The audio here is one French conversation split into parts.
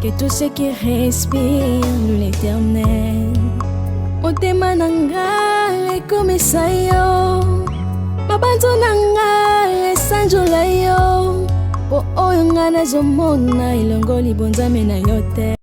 que tout ce qui respire loue l'éternel. Motema nanga ekomisa yo, mabanzo nanga esanjola yo, po oyo nga nazomona elongoli bonzambe na yo te.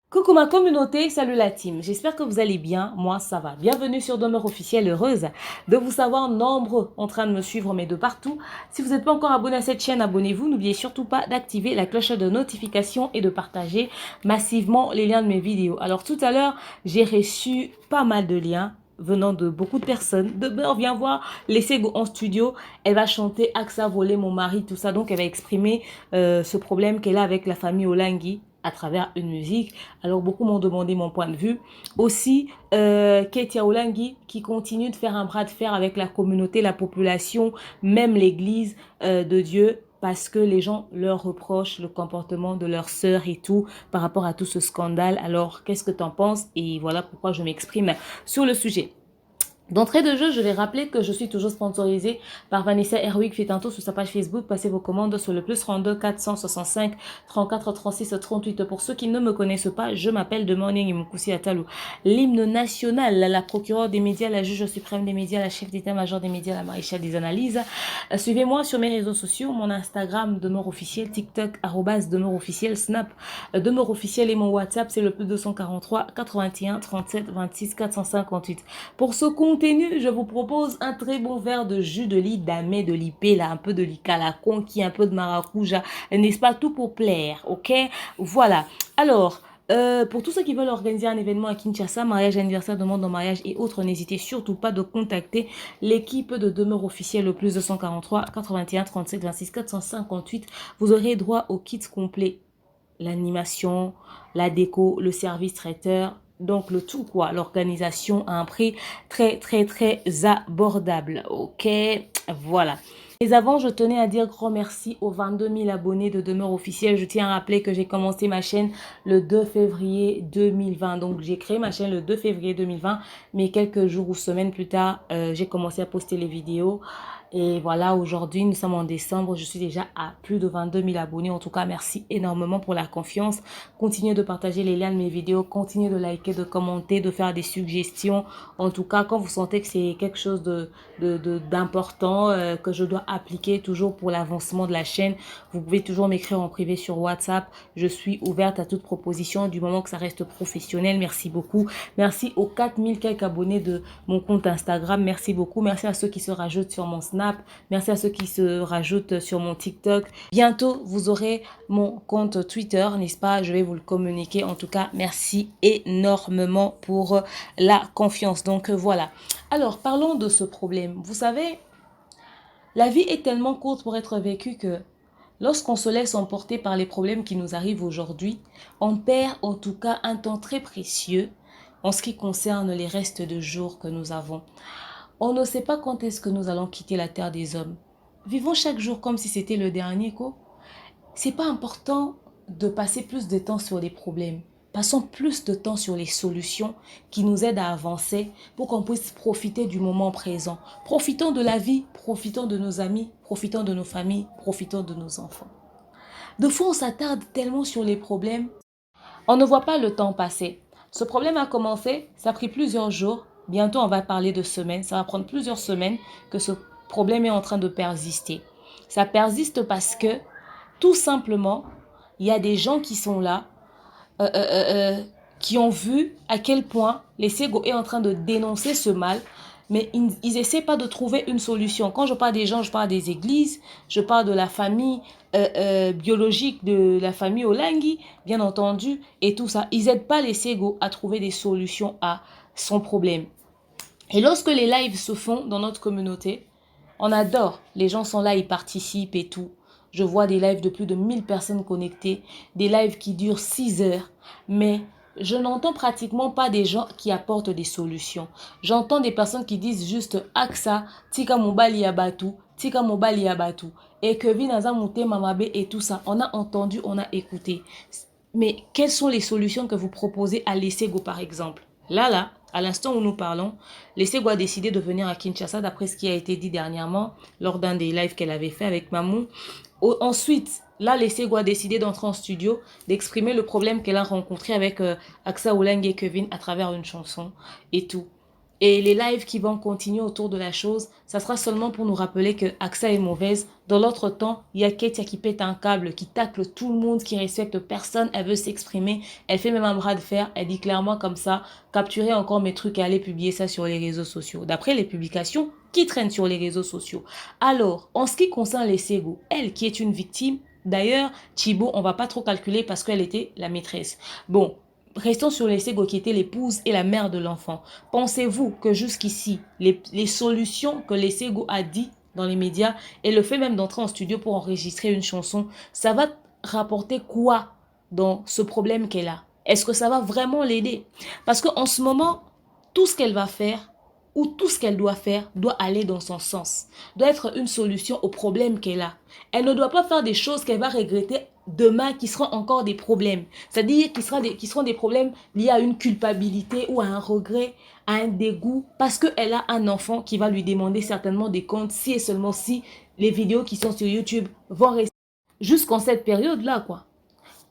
Coucou ma communauté, salut la team, j'espère que vous allez bien, moi ça va. Bienvenue sur Demeure Officielle, heureuse de vous savoir nombreux en train de me suivre mais de partout. Si vous n'êtes pas encore abonné à cette chaîne, abonnez-vous, n'oubliez surtout pas d'activer la cloche de notification et de partager massivement les liens de mes vidéos. Alors tout à l'heure, j'ai reçu pas mal de liens venant de beaucoup de personnes. Demeure, viens voir Laissez Go en studio, elle va chanter Aksa volé mon mari, tout ça, donc elle va exprimer ce problème qu'elle a avec la famille Olangui à travers une musique. Alors beaucoup m'ont demandé mon point de vue. Aussi, Ketia Olangui qui continue de faire un bras de fer avec la communauté, la population, même l'église de Dieu, parce que les gens leur reprochent le comportement de leur sœur et tout par rapport à tout ce scandale. Alors, qu'est-ce que tu en penses? Et voilà pourquoi je m'exprime sur le sujet. D'entrée de jeu, je vais rappeler que je suis toujours sponsorisée par Vanessa Herwig. Faites un tour sur sa page Facebook, passez vos commandes sur le plus 32 465 34 36 38. Pour ceux qui ne me connaissent pas, je m'appelle The Morning Imukusi Atalou, l'hymne national, la procureure des médias, la juge suprême des médias, la chef d'état-major des médias, la maréchale des analyses. Suivez-moi sur mes réseaux sociaux, mon Instagram Demeure Officiel, TikTok @Demeure Officiel, Snap Demeure Officiel et mon WhatsApp c'est le plus 243 81 37 26 458. Pour ce contenu, je vous propose un très bon verre de jus de lit d'amé, de lipé, là, un peu de licala conquis, un peu de maracuja, n'est-ce pas, tout pour plaire, ok? Voilà. Alors, pour tous ceux qui veulent organiser un événement à Kinshasa, mariage, anniversaire, demande en mariage et autres, n'hésitez surtout pas de contacter l'équipe de Demeure Officielle le plus 243 81 37 26 458. Vous aurez droit au kit complet, l'animation, la déco, le service traiteur, donc le tout quoi, l'organisation à un prix très abordable, ok, voilà. Mais avant, je tenais à dire grand merci aux 22 000 abonnés de Demeure Officielle. Je tiens à rappeler que j'ai commencé ma chaîne le 2 février 2020. Donc, j'ai créé ma chaîne le 2 février 2020. Mais quelques jours ou semaines plus tard, j'ai commencé à poster les vidéos. Et voilà, aujourd'hui, nous sommes en décembre. Je suis déjà à plus de 22 000 abonnés. En tout cas, merci énormément pour la confiance. Continuez de partager les liens de mes vidéos. Continuez de liker, de commenter, de faire des suggestions. En tout cas, quand vous sentez que c'est quelque chose d'important que je dois appliquer toujours pour l'avancement de la chaîne, vous pouvez toujours m'écrire en privé sur WhatsApp. Je suis ouverte à toute proposition du moment que ça reste professionnel. Merci beaucoup. Merci aux 4000 quelques abonnés de mon compte Instagram. Merci beaucoup. Merci à ceux qui se rajoutent sur mon Snap. Merci à ceux qui se rajoutent sur mon TikTok. Bientôt, vous aurez mon compte Twitter, n'est-ce pas? Je vais vous le communiquer. En tout cas, merci énormément pour la confiance. Donc, voilà. Alors, parlons de ce problème. Vous savez, la vie est tellement courte pour être vécue que lorsqu'on se laisse emporter par les problèmes qui nous arrivent aujourd'hui, on perd en tout cas un temps très précieux en ce qui concerne les restes de jours que nous avons. On ne sait pas quand est-ce que nous allons quitter la terre des hommes. Vivons chaque jour comme si c'était le dernier coup. C'est pas important de passer plus de temps sur les problèmes. Passons plus de temps sur les solutions qui nous aident à avancer pour qu'on puisse profiter du moment présent. Profitons de la vie, profitons de nos amis, profitons de nos familles, profitons de nos enfants. De fois, on s'attarde tellement sur les problèmes, on ne voit pas le temps passer. Ce problème a commencé, ça a pris plusieurs jours. Bientôt, on va parler de semaines. Ça va prendre plusieurs semaines que ce problème est en train de persister. Ça persiste parce que, tout simplement, il y a des gens qui sont là, qui ont vu à quel point Laissez Go est en train de dénoncer ce mal, mais ils essaient pas de trouver une solution. Quand je parle des gens, je parle des églises, je parle de la famille biologique, de la famille Olangui, bien entendu, et tout ça. Ils n'aident pas Laissez Go à trouver des solutions à son problème. Et lorsque les lives se font dans notre communauté, on adore. Les gens sont là, ils participent et tout. Je vois des lives de plus de 1000 personnes connectées, des lives qui durent 6 heures. Mais je n'entends pratiquement pas des gens qui apportent des solutions. J'entends des personnes qui disent juste « Aksa, tika mobali yabatu, tika mobali yabatu » et que vinaza mute mamabe et tout ça. On a entendu, on a écouté. Mais quelles sont les solutions que vous proposez à Laissez Go par exemple? Là, À l'instant où nous parlons, Lesego a décidé de venir à Kinshasa d'après ce qui a été dit dernièrement lors d'un des lives qu'elle avait fait avec Mamou. Ensuite, là, Lesego a décidé d'entrer en studio, d'exprimer le problème qu'elle a rencontré avec Axa Olang et Kevin à travers une chanson et tout. Et les lives qui vont continuer autour de la chose, ça sera seulement pour nous rappeler que Axa est mauvaise. Dans l'autre temps, il y a Ketia qui pète un câble, qui tacle tout le monde, qui respecte personne. Elle veut s'exprimer. Elle fait même un bras de fer. Elle dit clairement comme ça, capturer encore mes trucs et aller publier ça sur les réseaux sociaux. D'après les publications qui traînent sur les réseaux sociaux. Alors, en ce qui concerne Lesego, elle qui est une victime, d'ailleurs, Chibo, on va pas trop calculer parce qu'elle était la maîtresse. Bon, restons sur Lesego qui était l'épouse et la mère de l'enfant. Pensez-vous que jusqu'ici, les solutions que Lesego a dit dans les médias et le fait même d'entrer en studio pour enregistrer une chanson, ça va rapporter quoi dans ce problème qu'elle a? Est-ce que ça va vraiment l'aider? Parce qu'en ce moment, tout ce qu'elle va faire ou tout ce qu'elle doit faire doit aller dans son sens, doit être une solution au problème qu'elle a. Elle ne doit pas faire des choses qu'elle va regretter demain qui seront encore des problèmes. C'est-à-dire qui seront des problèmes liés à une culpabilité ou à un regret, à un dégoût, parce qu'elle a un enfant qui va lui demander certainement des comptes si et seulement si les vidéos qui sont sur YouTube vont rester jusqu'en cette période-là, quoi.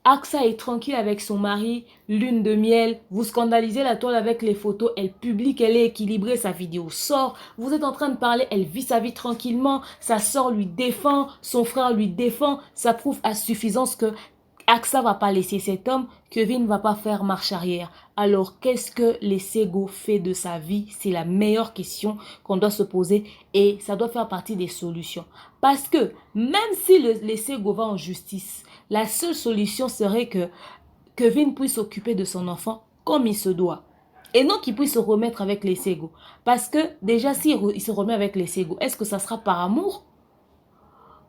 Axa est tranquille avec son mari, lune de miel, vous scandalisez la toile avec les photos, elle publie qu'elle est équilibrée, sa vidéo sort, vous êtes en train de parler, elle vit sa vie tranquillement, sa soeur lui défend, son frère lui défend, ça prouve à suffisance que Axa va pas laisser cet homme, Kevin ne va pas faire marche arrière. Alors, qu'est-ce que Lesego fait de sa vie? C'est la meilleure question qu'on doit se poser et ça doit faire partie des solutions. Parce que même si Lesego va en justice, la seule solution serait que Kevin puisse s'occuper de son enfant comme il se doit. Et non qu'il puisse se remettre avec Lesego. Parce que déjà, s'il se remet avec Lesego, est-ce que ça sera par amour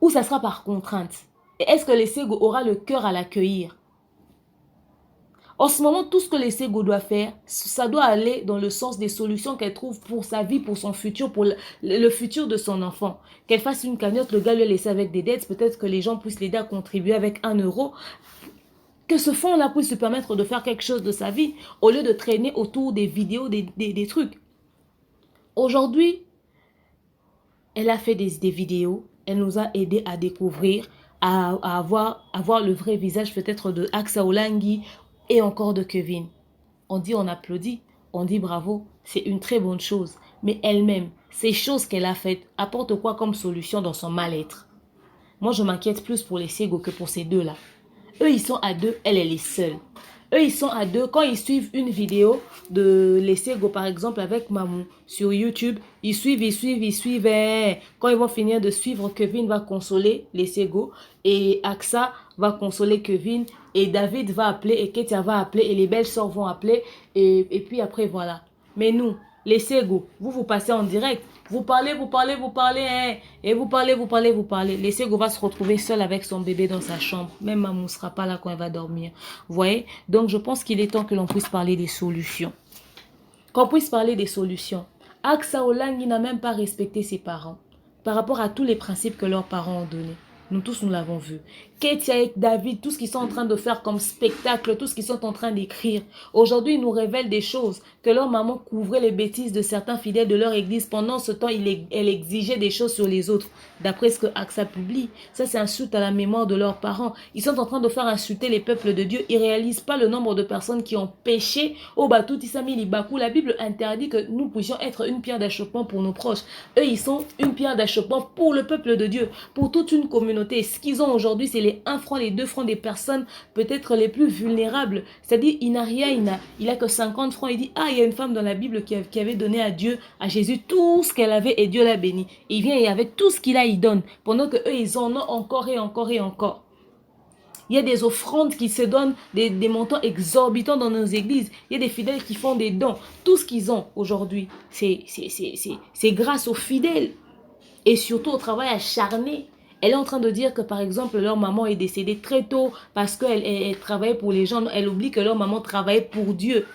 ou ça sera par contrainte? Et est-ce que Lesego aura le cœur à l'accueillir? En ce moment, tout ce que Lesego doit faire, ça doit aller dans le sens des solutions qu'elle trouve pour sa vie, pour son futur, pour le futur de son enfant. Qu'elle fasse une cagnotte, le gars lui a laissé avec des dettes, peut-être que les gens puissent l'aider à contribuer avec 1 euro. Que ce fonds-là puisse se permettre de faire quelque chose de sa vie, au lieu de traîner autour des vidéos, des trucs. Aujourd'hui, elle a fait des vidéos, elle nous a aidé à découvrir, à avoir le vrai visage peut-être de Axa Olangi et encore de Kevin. On dit on applaudit, on dit bravo, c'est une très bonne chose. Mais elle-même, ces choses qu'elle a faites apportent quoi comme solution dans son mal-être? Moi, je m'inquiète plus pour les Sego que pour ces deux-là. Eux, ils sont à deux, elle est seule. Eux, ils sont à deux. Quand ils suivent une vidéo de Lesego, par exemple, avec Mamou sur YouTube, ils suivent. Quand ils vont finir de suivre, Kevin va consoler Lesego et Axa va consoler Kevin et David va appeler et Ketia va appeler et les belles sœurs vont appeler et puis après, voilà. Mais nous, Lesego, vous passez en direct. Vous parlez, hein, et vous parlez. Lesego va se retrouver seul avec son bébé dans sa chambre. Même Mamou ne sera pas là quand elle va dormir. Vous voyez? Donc, je pense qu'il est temps que l'on puisse parler des solutions. Qu'on puisse parler des solutions. Axa Olangi n'a même pas respecté ses parents par rapport à tous les principes que leurs parents ont donnés. Nous tous, nous l'avons vu. Ketia et David, tout ce qu'ils sont en train de faire comme spectacle, tout ce qu'ils sont en train d'écrire. Aujourd'hui, ils nous révèlent des choses. Que leur maman couvrait les bêtises de certains fidèles de leur église. Pendant ce temps, elle exigeait des choses sur les autres. D'après ce que Axa publie. Ça, c'est insulte à la mémoire de leurs parents. Ils sont en train de faire insulter les peuples de Dieu. Ils ne réalisent pas le nombre de personnes qui ont péché. Oh, Batout, Isami, Libakou. La Bible interdit que nous puissions être une pierre d'achoppement pour nos proches. Eux, ils sont une pierre d'achoppement pour le peuple de Dieu. Pour toute une communauté. Ce qu'ils ont aujourd'hui, c'est les 1 franc, les 2 francs des personnes peut-être les plus vulnérables. C'est-à-dire, il n'a rien, il a que 50 francs. Il dit, ah, il y a une femme dans la Bible qui avait donné à Dieu, à Jésus, tout ce qu'elle avait et Dieu l'a béni. Il vient et avec tout ce qu'il a, il donne. Pendant que eux, ils en ont encore et encore et encore. Il y a des offrandes qui se donnent, des montants exorbitants dans nos églises. Il y a des fidèles qui font des dons. Tout ce qu'ils ont aujourd'hui, c'est grâce aux fidèles. Et surtout au travail acharné. Elle est en train de dire que, par exemple, leur maman est décédée très tôt parce qu'elle travaillait pour les gens. Elle oublie que leur maman travaillait pour Dieu.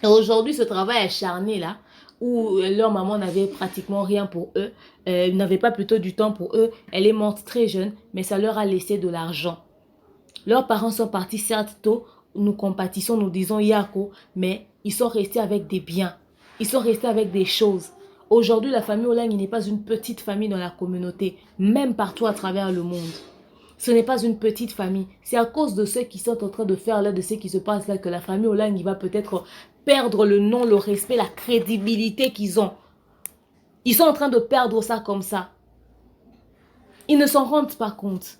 Et aujourd'hui, ce travail acharné-là, où leur maman n'avait pratiquement rien pour eux, n'avait pas plutôt du temps pour eux, elle est morte très jeune, mais ça leur a laissé de l'argent. Leurs parents sont partis certes tôt, nous compatissons, nous disons Yako, mais ils sont restés avec des biens. Ils sont restés avec des choses. Aujourd'hui, la famille Olang n'est pas une petite famille dans la communauté, même partout à travers le monde. Ce n'est pas une petite famille. C'est à cause de ceux qui sont en train de faire là, de ce qui se passe là, que la famille Olang va peut-être perdre le nom, le respect, la crédibilité qu'ils ont. Ils sont en train de perdre ça comme ça. Ils ne s'en rendent pas compte.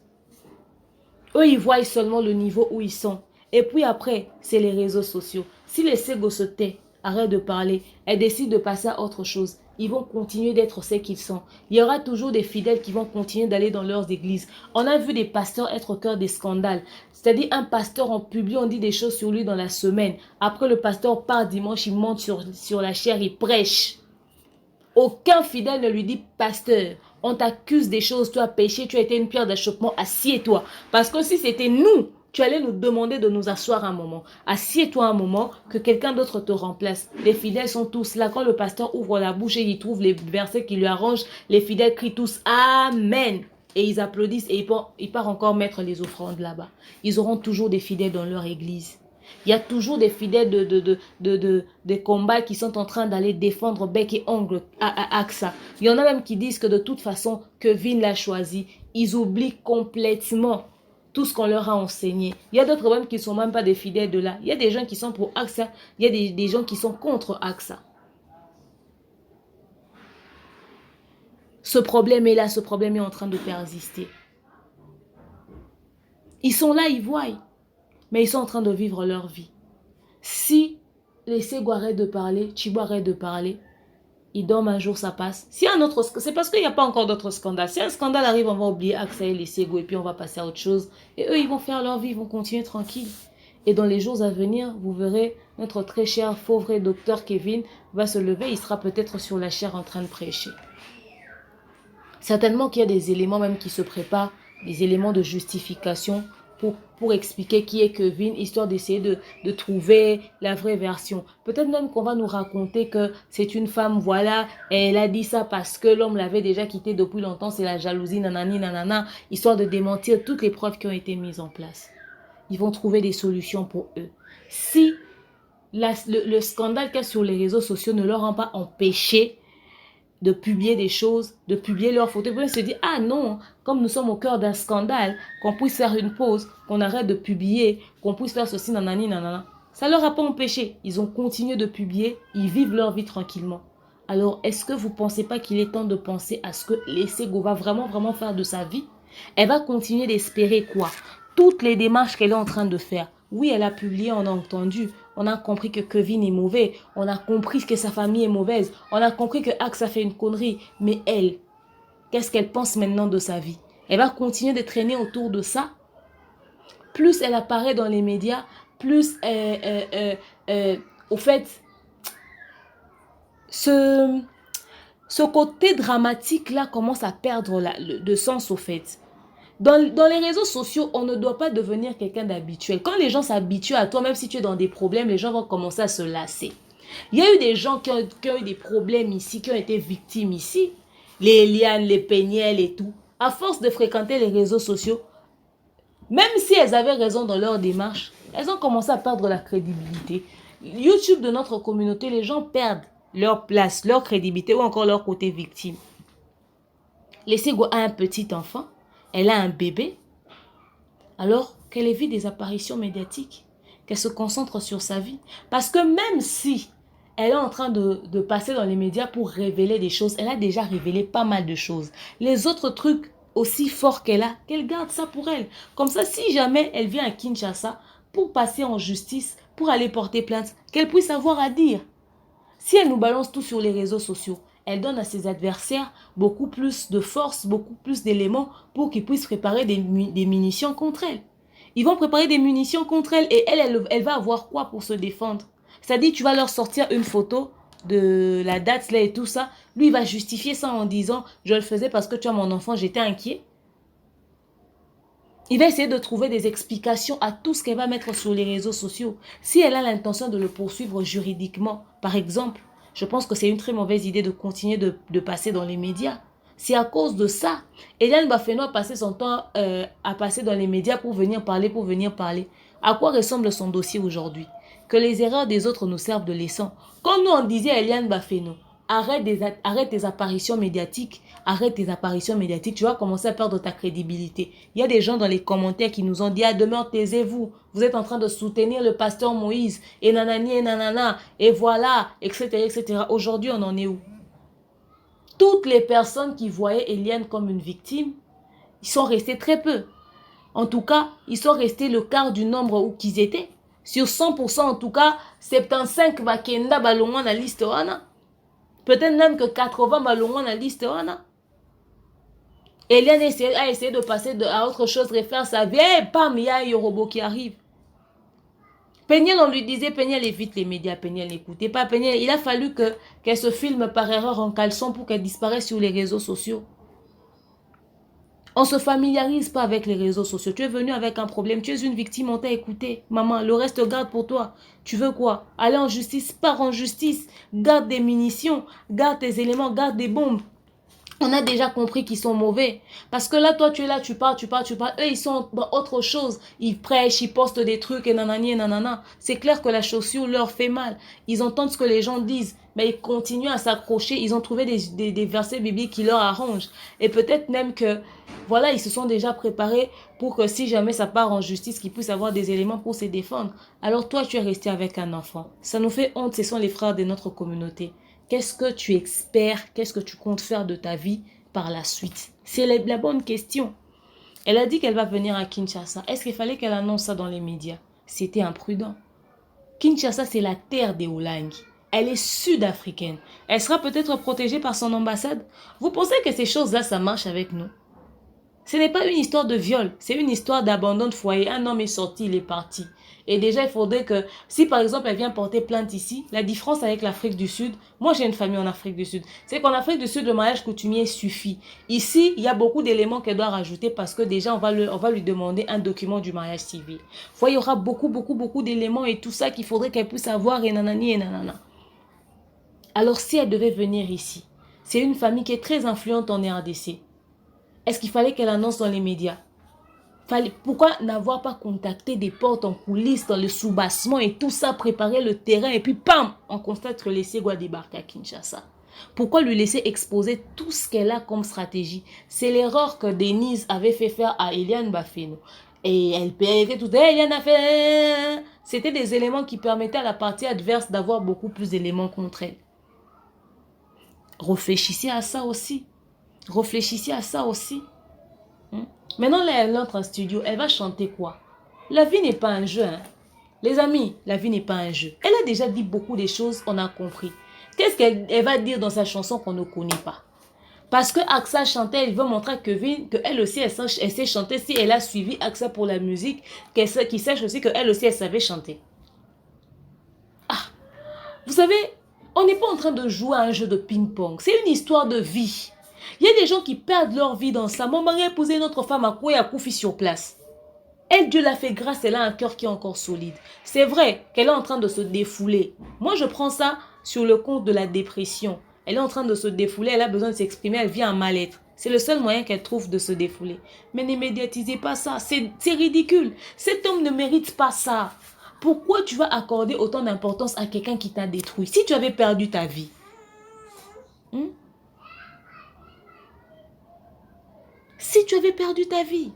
Eux, ils voient seulement le niveau où ils sont. Et puis après, c'est les réseaux sociaux. Si les Sego se tait, arrêtent de parler, elles décident de passer à autre chose, ils vont continuer d'être ce qu'ils sont. Il y aura toujours des fidèles qui vont continuer d'aller dans leurs églises. On a vu des pasteurs être au cœur des scandales. C'est-à-dire un pasteur en public, on dit des choses sur lui dans la semaine. Après, le pasteur part dimanche, il monte sur la chaire, il prêche. Aucun fidèle ne lui dit, pasteur, on t'accuse des choses, tu as péché, tu as été une pierre d'achoppement, assieds-toi. Parce que si c'était nous, tu allais nous demander de nous asseoir un moment. Assieds-toi un moment, que quelqu'un d'autre te remplace. Les fidèles sont tous là. Quand le pasteur ouvre la bouche et il trouve les versets qui lui arrangent, les fidèles crient tous Amen. Et ils applaudissent et ils partent encore mettre les offrandes là-bas. Ils auront toujours des fidèles dans leur église. Il y a toujours des fidèles de combats qui sont en train d'aller défendre bec et ongle à AXA. Il y en a même qui disent que de toute façon, Kevin l'a choisi. Ils oublient complètement tout ce qu'on leur a enseigné. Il y a d'autres même qui ne sont même pas des fidèles de là. Il y a des gens qui sont pour AXA. Il y a des gens qui sont contre AXA. Ce problème est là. Ce problème est en train de persister. Ils sont là, ils voient. Mais ils sont en train de vivre leur vie. Si les Sego arrêtent de parler, Chibo arrête de parler, ils dorment un jour, ça passe. Si un autre, c'est parce qu'il n'y a pas encore d'autres scandales. Si un scandale arrive, on va oublier AXA et les Sego et puis on va passer à autre chose. Et eux, ils vont faire leur vie, ils vont continuer tranquille. Et dans les jours à venir, vous verrez, notre très cher, faux vrai docteur Kevin va se lever, il sera peut-être sur la chaire en train de prêcher. Certainement qu'il y a des éléments même qui se préparent, des éléments de justification pour expliquer qui est Kevin, histoire d'essayer de trouver la vraie version. Peut-être même qu'on va nous raconter que c'est une femme, voilà, et elle a dit ça parce que l'homme l'avait déjà quitté depuis longtemps, c'est la jalousie, nanani, nanana, histoire de démentir toutes les preuves qui ont été mises en place. Ils vont trouver des solutions pour eux. Si le scandale qu'il y a sur les réseaux sociaux ne leur a pas empêché de publier des choses, de publier leurs photos. Ils se dire, ah non, comme nous sommes au cœur d'un scandale, qu'on puisse faire une pause, qu'on arrête de publier, qu'on puisse faire ceci, nanani, nanana. Ça ne leur a pas empêché. Ils ont continué de publier, ils vivent leur vie tranquillement. Alors, est-ce que vous ne pensez pas qu'il est temps de penser à ce que les Sego va vraiment faire de sa vie? Elle va continuer d'espérer quoi? Toutes les démarches qu'elle est en train de faire. Oui, elle a publié, on a entendu. On a compris que Kevin est mauvais. On a compris que sa famille est mauvaise. On a compris que AXA fait une connerie. Mais elle, qu'est-ce qu'elle pense maintenant de sa vie? Elle va continuer de traîner autour de ça. Plus elle apparaît dans les médias, plus au fait, ce côté dramatique là commence à perdre de sens au fait. Dans les réseaux sociaux, on ne doit pas devenir quelqu'un d'habituel. Quand les gens s'habituent à toi, même si tu es dans des problèmes, les gens vont commencer à se lasser. Il y a eu des gens qui ont eu des problèmes ici, qui ont été victimes ici. Les Eliane, les Peignel et tout. À force de fréquenter les réseaux sociaux, même si elles avaient raison dans leur démarche, elles ont commencé à perdre la crédibilité. YouTube de notre communauté, les gens perdent leur place, leur crédibilité ou encore leur côté victime. Les Sego a un petit enfant. Elle a un bébé, alors qu'elle évite des apparitions médiatiques, qu'elle se concentre sur sa vie. Parce que même si elle est en train de passer dans les médias pour révéler des choses, elle a déjà révélé pas mal de choses. Les autres trucs aussi forts qu'elle a, qu'elle garde ça pour elle. Comme ça, si jamais elle vient à Kinshasa pour passer en justice, pour aller porter plainte, qu'elle puisse avoir à dire. Si elle nous balance tout sur les réseaux sociaux, elle donne à ses adversaires beaucoup plus de force, beaucoup plus d'éléments pour qu'ils puissent préparer des munitions contre elle. Ils vont préparer des munitions contre elle et elle va avoir quoi pour se défendre? C'est-à-dire, tu vas leur sortir une photo de la date là et tout ça. Lui, il va justifier ça en disant, je le faisais parce que tu as mon enfant, j'étais inquiet. Il va essayer de trouver des explications à tout ce qu'elle va mettre sur les réseaux sociaux. Si elle a l'intention de le poursuivre juridiquement, par exemple, je pense que c'est une très mauvaise idée de continuer de passer dans les médias. C'est à cause de ça. Eliane Bafeno a passé son temps à passer dans les médias pour venir parler, À quoi ressemble son dossier aujourd'hui? Que les erreurs des autres nous servent de leçon. Quand nous on disait à Eliane Bafeno, arrête tes apparitions médiatiques, tu vas commencer à perdre ta crédibilité. Il y a des gens dans les commentaires qui nous ont dit, ah demain taisez-vous, vous êtes en train de soutenir le pasteur Moïse, et nanani et nanana, et voilà, etc. etc. Aujourd'hui on en est où? Toutes les personnes qui voyaient Eliane comme une victime, ils sont restés très peu. En tout cas, ils sont restés le quart du nombre où qu'ils étaient. Sur 100%, en tout cas, 75 bakenda balongwa na liste wana. Peut-être même que 80 balongwa na liste wana. Eliane a essayé de passer à autre chose, refaire sa vie. Et bam, il y a un Yorobo qui arrive. Peniel, on lui disait, Peniel évite les médias, Peniel n'écoutait pas. Peniel, il a fallu qu'elle se filme par erreur en caleçon pour qu'elle disparaisse sur les réseaux sociaux. On ne se familiarise pas avec les réseaux sociaux. Tu es venu avec un problème, tu es une victime, on t'a écouté. Maman, le reste garde pour toi. Tu veux quoi? Aller en justice, pars en justice. Garde des munitions, garde tes éléments, garde des bombes. On a déjà compris qu'ils sont mauvais. Parce que là, toi, tu es là, tu parles. Eux, ils sont dans autre chose. Ils prêchent, ils postent des trucs et nanani et nanana. C'est clair que la chaussure leur fait mal. Ils entendent ce que les gens disent. Mais ils continuent à s'accrocher. Ils ont trouvé des versets bibliques qui leur arrangent. Et peut-être même que, voilà, ils se sont déjà préparés pour que si jamais ça part en justice, qu'ils puissent avoir des éléments pour se défendre. Alors toi, tu es resté avec un enfant. Ça nous fait honte. Ce sont les frères de notre communauté. Qu'est-ce que tu espères? Qu'est-ce que tu comptes faire de ta vie par la suite? C'est la bonne question. Elle a dit qu'elle va venir à Kinshasa. Est-ce qu'il fallait qu'elle annonce ça dans les médias? C'était imprudent. Kinshasa, c'est la terre des Oulangi. Elle est sud-africaine. Elle sera peut-être protégée par son ambassade. Vous pensez que ces choses-là, ça marche avec nous? Ce n'est pas une histoire de viol. C'est une histoire d'abandon de foyer. Un homme est sorti, il est parti. Et déjà, il faudrait que, si par exemple, elle vient porter plainte ici, la différence avec l'Afrique du Sud, moi j'ai une famille en Afrique du Sud, c'est qu'en Afrique du Sud, le mariage coutumier suffit. Ici, il y a beaucoup d'éléments qu'elle doit rajouter parce que déjà, on va lui demander un document du mariage civil. Vous voyez, il y aura beaucoup d'éléments et tout ça qu'il faudrait qu'elle puisse avoir et nanani et nanana. Alors, si elle devait venir ici, c'est une famille qui est très influente en RDC. Est-ce qu'il fallait qu'elle annonce dans les médias? Pourquoi n'avoir pas contacté des portes en coulisses dans le soubassement et tout ça, préparer le terrain et puis pam, on constate que les Ségouas débarquent à Kinshasa. Pourquoi lui laisser exposer tout ce qu'elle a comme stratégie? C'est l'erreur que Denise avait fait faire à Eliane Bafeno. Et elle était tout, hey, Eliane a fait... C'était des éléments qui permettaient à la partie adverse d'avoir beaucoup plus d'éléments contre elle. Réfléchissez à ça aussi. Réfléchissez à ça aussi. Maintenant, là, elle entre en studio. Elle va chanter quoi? La vie n'est pas un jeu. Hein? Les amis, la vie n'est pas un jeu. Elle a déjà dit beaucoup de choses, on a compris. Qu'est-ce qu'elle va dire dans sa chanson qu'on ne connaît pas? Parce que Axa chantait, elle veut montrer à Kevin qu'elle aussi, elle sait chanter. Si elle a suivi Axa pour la musique, qu'il sache aussi qu'elle aussi, elle savait chanter. Ah, vous savez, on n'est pas en train de jouer à un jeu de ping-pong. C'est une histoire de vie. Il y a des gens qui perdent leur vie dans ça. Mon mari a épousé notre femme à quoi et à Koufi sur place. Elle, Dieu l'a fait grâce, elle a un cœur qui est encore solide. C'est vrai qu'elle est en train de se défouler. Moi, je prends ça sur le compte de la dépression. Elle est en train de se défouler, elle a besoin de s'exprimer, elle vit en mal-être. C'est le seul moyen qu'elle trouve de se défouler. Mais ne médiatisez pas ça, c'est ridicule. Cet homme ne mérite pas ça. Pourquoi tu vas accorder autant d'importance à quelqu'un qui t'a détruit? Si tu avais perdu ta vie, si tu avais perdu ta vie.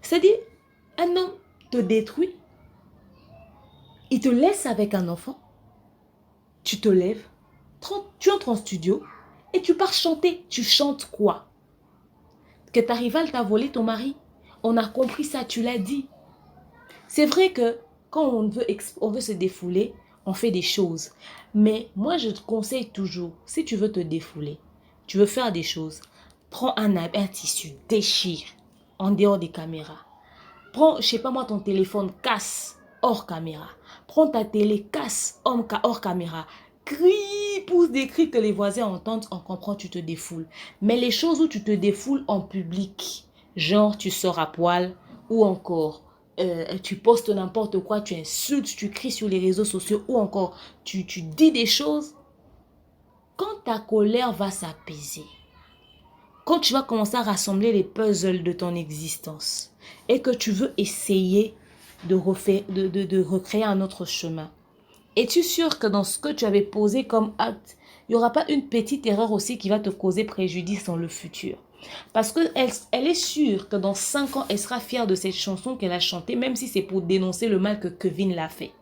C'est-à-dire, un homme te détruit, il te laisse avec un enfant, tu te lèves, tu entres en studio et tu pars chanter. Tu chantes quoi? Que ta rivale t'a volé ton mari? On a compris ça, tu l'as dit. C'est vrai que quand on veut se défouler, on fait des choses. Mais moi, je te conseille toujours, si tu veux te défouler, tu veux faire des choses, prends un tissu, déchire en dehors des caméras. Prends, je sais pas moi, ton téléphone, casse hors caméra. Prends ta télé, casse hors caméra. Crie, pousse des cris que les voisins entendent, on comprend, tu te défoules. Mais les choses où tu te défoules en public, genre tu sors à poil ou encore tu postes n'importe quoi, tu insultes, tu cries sur les réseaux sociaux ou encore tu dis des choses, quand ta colère va s'apaiser, quand tu vas commencer à rassembler les puzzles de ton existence et que tu veux essayer de recréer un autre chemin. Es-tu sûr que dans ce que tu avais posé comme acte, il n'y aura pas une petite erreur aussi qui va te causer préjudice dans le futur? Parce qu'elle est sûre que dans 5 ans, elle sera fière de cette chanson qu'elle a chantée, même si c'est pour dénoncer le mal que Kevin l'a fait.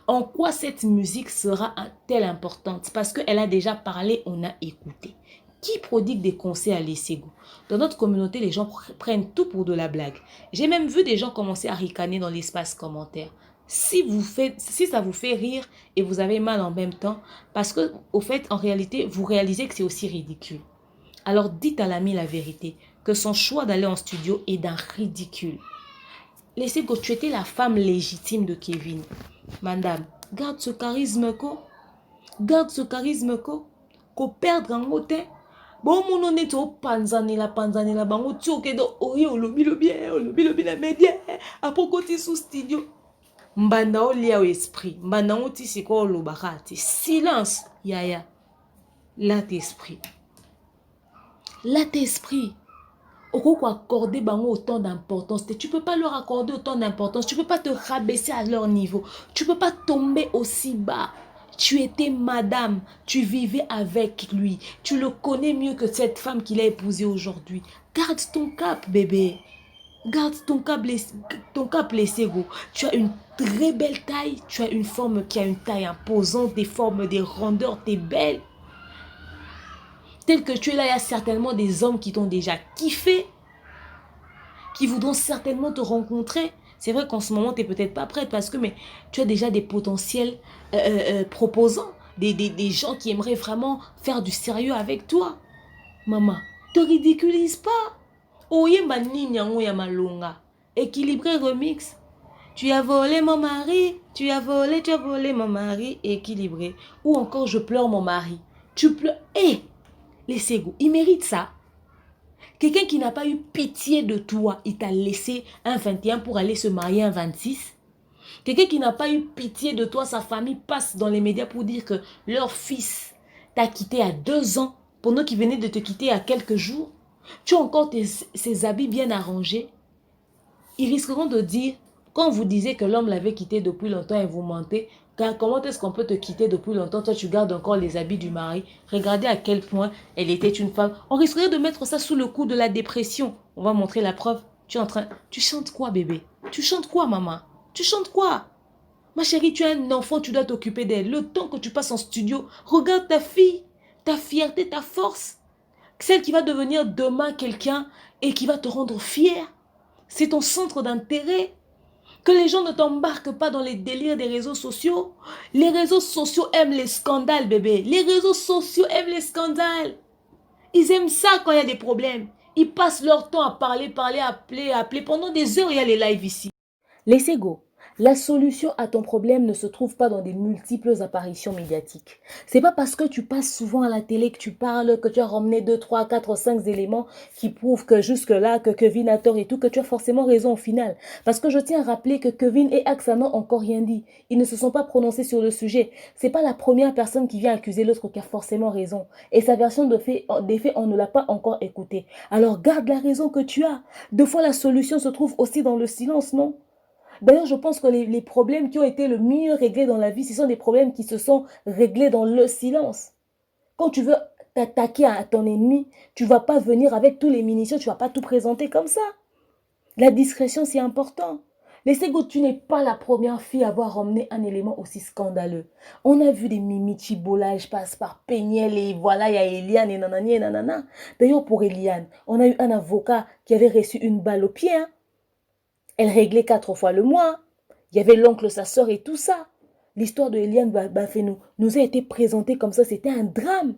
En quoi cette musique sera telle importante? Parce qu'elle a déjà parlé, on a écouté. Qui prodigue des conseils à l'Essego? Dans notre communauté, les gens prennent tout pour de la blague. J'ai même vu des gens commencer à ricaner dans l'espace commentaire. Si ça vous fait rire et vous avez mal en même temps, parce que au fait, en réalité, vous réalisez que c'est aussi ridicule. Alors dites à l'ami la vérité, que son choix d'aller en studio est d'un ridicule. Laissez que tu étais la femme légitime de Kevin. Madame, garde ce charisme ko. Garde ce charisme ko. Ko perdre en côté. Bon, mon honnête, panzanela, bango, tu ok, oye, olobi la média. Après, côté sous studio. Mbanda o lia au esprit. Mbanda o ti c'est quoi le barati. Silence, yaya. Là t'esprit. Là t'esprit. Oko accorder bango autant d'importance. Tu peux pas leur accorder autant d'importance. Tu peux pas te rabaisser à leur niveau. Tu peux pas tomber aussi bas. Tu étais madame. Tu vivais avec lui. Tu le connais mieux que cette femme qu'il a épousée aujourd'hui. Garde ton cap, bébé. Garde ton cap blessé, gros. Tu as une très belle taille. Tu as une forme qui a une taille imposante, des formes, des rondeurs. T'es belle. Tel que tu es là, il y a certainement des hommes qui t'ont déjà kiffé, qui voudront certainement te rencontrer. C'est vrai qu'en ce moment, tu n'es peut-être pas prête parce que mais tu as déjà des potentiels proposants, des gens qui aimeraient vraiment faire du sérieux avec toi. Maman, te ridiculise pas. Oyemba ninyango ya malonga. Équilibré remix. Tu as volé mon mari, tu as volé mon mari, équilibré. Ou encore je pleure mon mari. Tu pleures. Hé, les Ségou, ils méritent ça. Quelqu'un qui n'a pas eu pitié de toi, il t'a laissé un 21 pour aller se marier un 26. Quelqu'un qui n'a pas eu pitié de toi, sa famille passe dans les médias pour dire que leur fils t'a quitté à 2 ans, pendant qu'il venait de te quitter à quelques jours. Tu as encore ses habits bien arrangés. Ils risqueront de dire, quand vous disiez que l'homme l'avait quitté depuis longtemps et vous mentez, car comment est-ce qu'on peut te quitter depuis longtemps? Toi, tu gardes encore les habits du mari. Regardez à quel point elle était une femme. On risquerait de mettre ça sous le coup de la dépression. On va montrer la preuve. Tu es en train... Tu chantes quoi, bébé? Tu chantes quoi, maman? Tu chantes quoi? Ma chérie, tu as un enfant, tu dois t'occuper d'elle. Le temps que tu passes en studio, regarde ta fille, ta fierté, ta force. Celle qui va devenir demain quelqu'un et qui va te rendre fier. C'est ton centre d'intérêt. Que les gens ne t'embarquent pas dans les délires des réseaux sociaux. Les réseaux sociaux aiment les scandales, bébé. Les réseaux sociaux aiment les scandales. Ils aiment ça quand il y a des problèmes. Ils passent leur temps à parler, appeler. Pendant des heures, il y a les lives ici. Laissez go. La solution à ton problème ne se trouve pas dans des multiples apparitions médiatiques. C'est pas parce que tu passes souvent à la télé que tu parles, que tu as ramené 2, 3, 4, 5 éléments qui prouvent que jusque-là, que Kevin a tort et tout, que tu as forcément raison au final. Parce que je tiens à rappeler que Kevin et Axa n'ont encore rien dit. Ils ne se sont pas prononcés sur le sujet. C'est pas la première personne qui vient accuser l'autre qui a forcément raison. Et sa version des faits, on ne l'a pas encore écoutée. Alors garde la raison que tu as. Deux fois, la solution se trouve aussi dans le silence, non? D'ailleurs, je pense que les problèmes qui ont été le mieux réglés dans la vie, ce sont des problèmes qui se sont réglés dans le silence. Quand tu veux t'attaquer à ton ennemi, tu ne vas pas venir avec tous les munitions, tu ne vas pas tout présenter comme ça. La discrétion, c'est important. Laissez go, tu n'es pas la première fille à avoir ramené un élément aussi scandaleux. On a vu des mimichi bolages passe par Peignel et voilà, il y a Eliane et nanani et nanana. D'ailleurs, pour Eliane, on a eu un avocat qui avait reçu une balle au pied, hein. Elle réglait 4 fois le mois. Il y avait l'oncle, sa soeur et tout ça. L'histoire de Eliane Bafenou nous a été présentée comme ça. C'était un drame.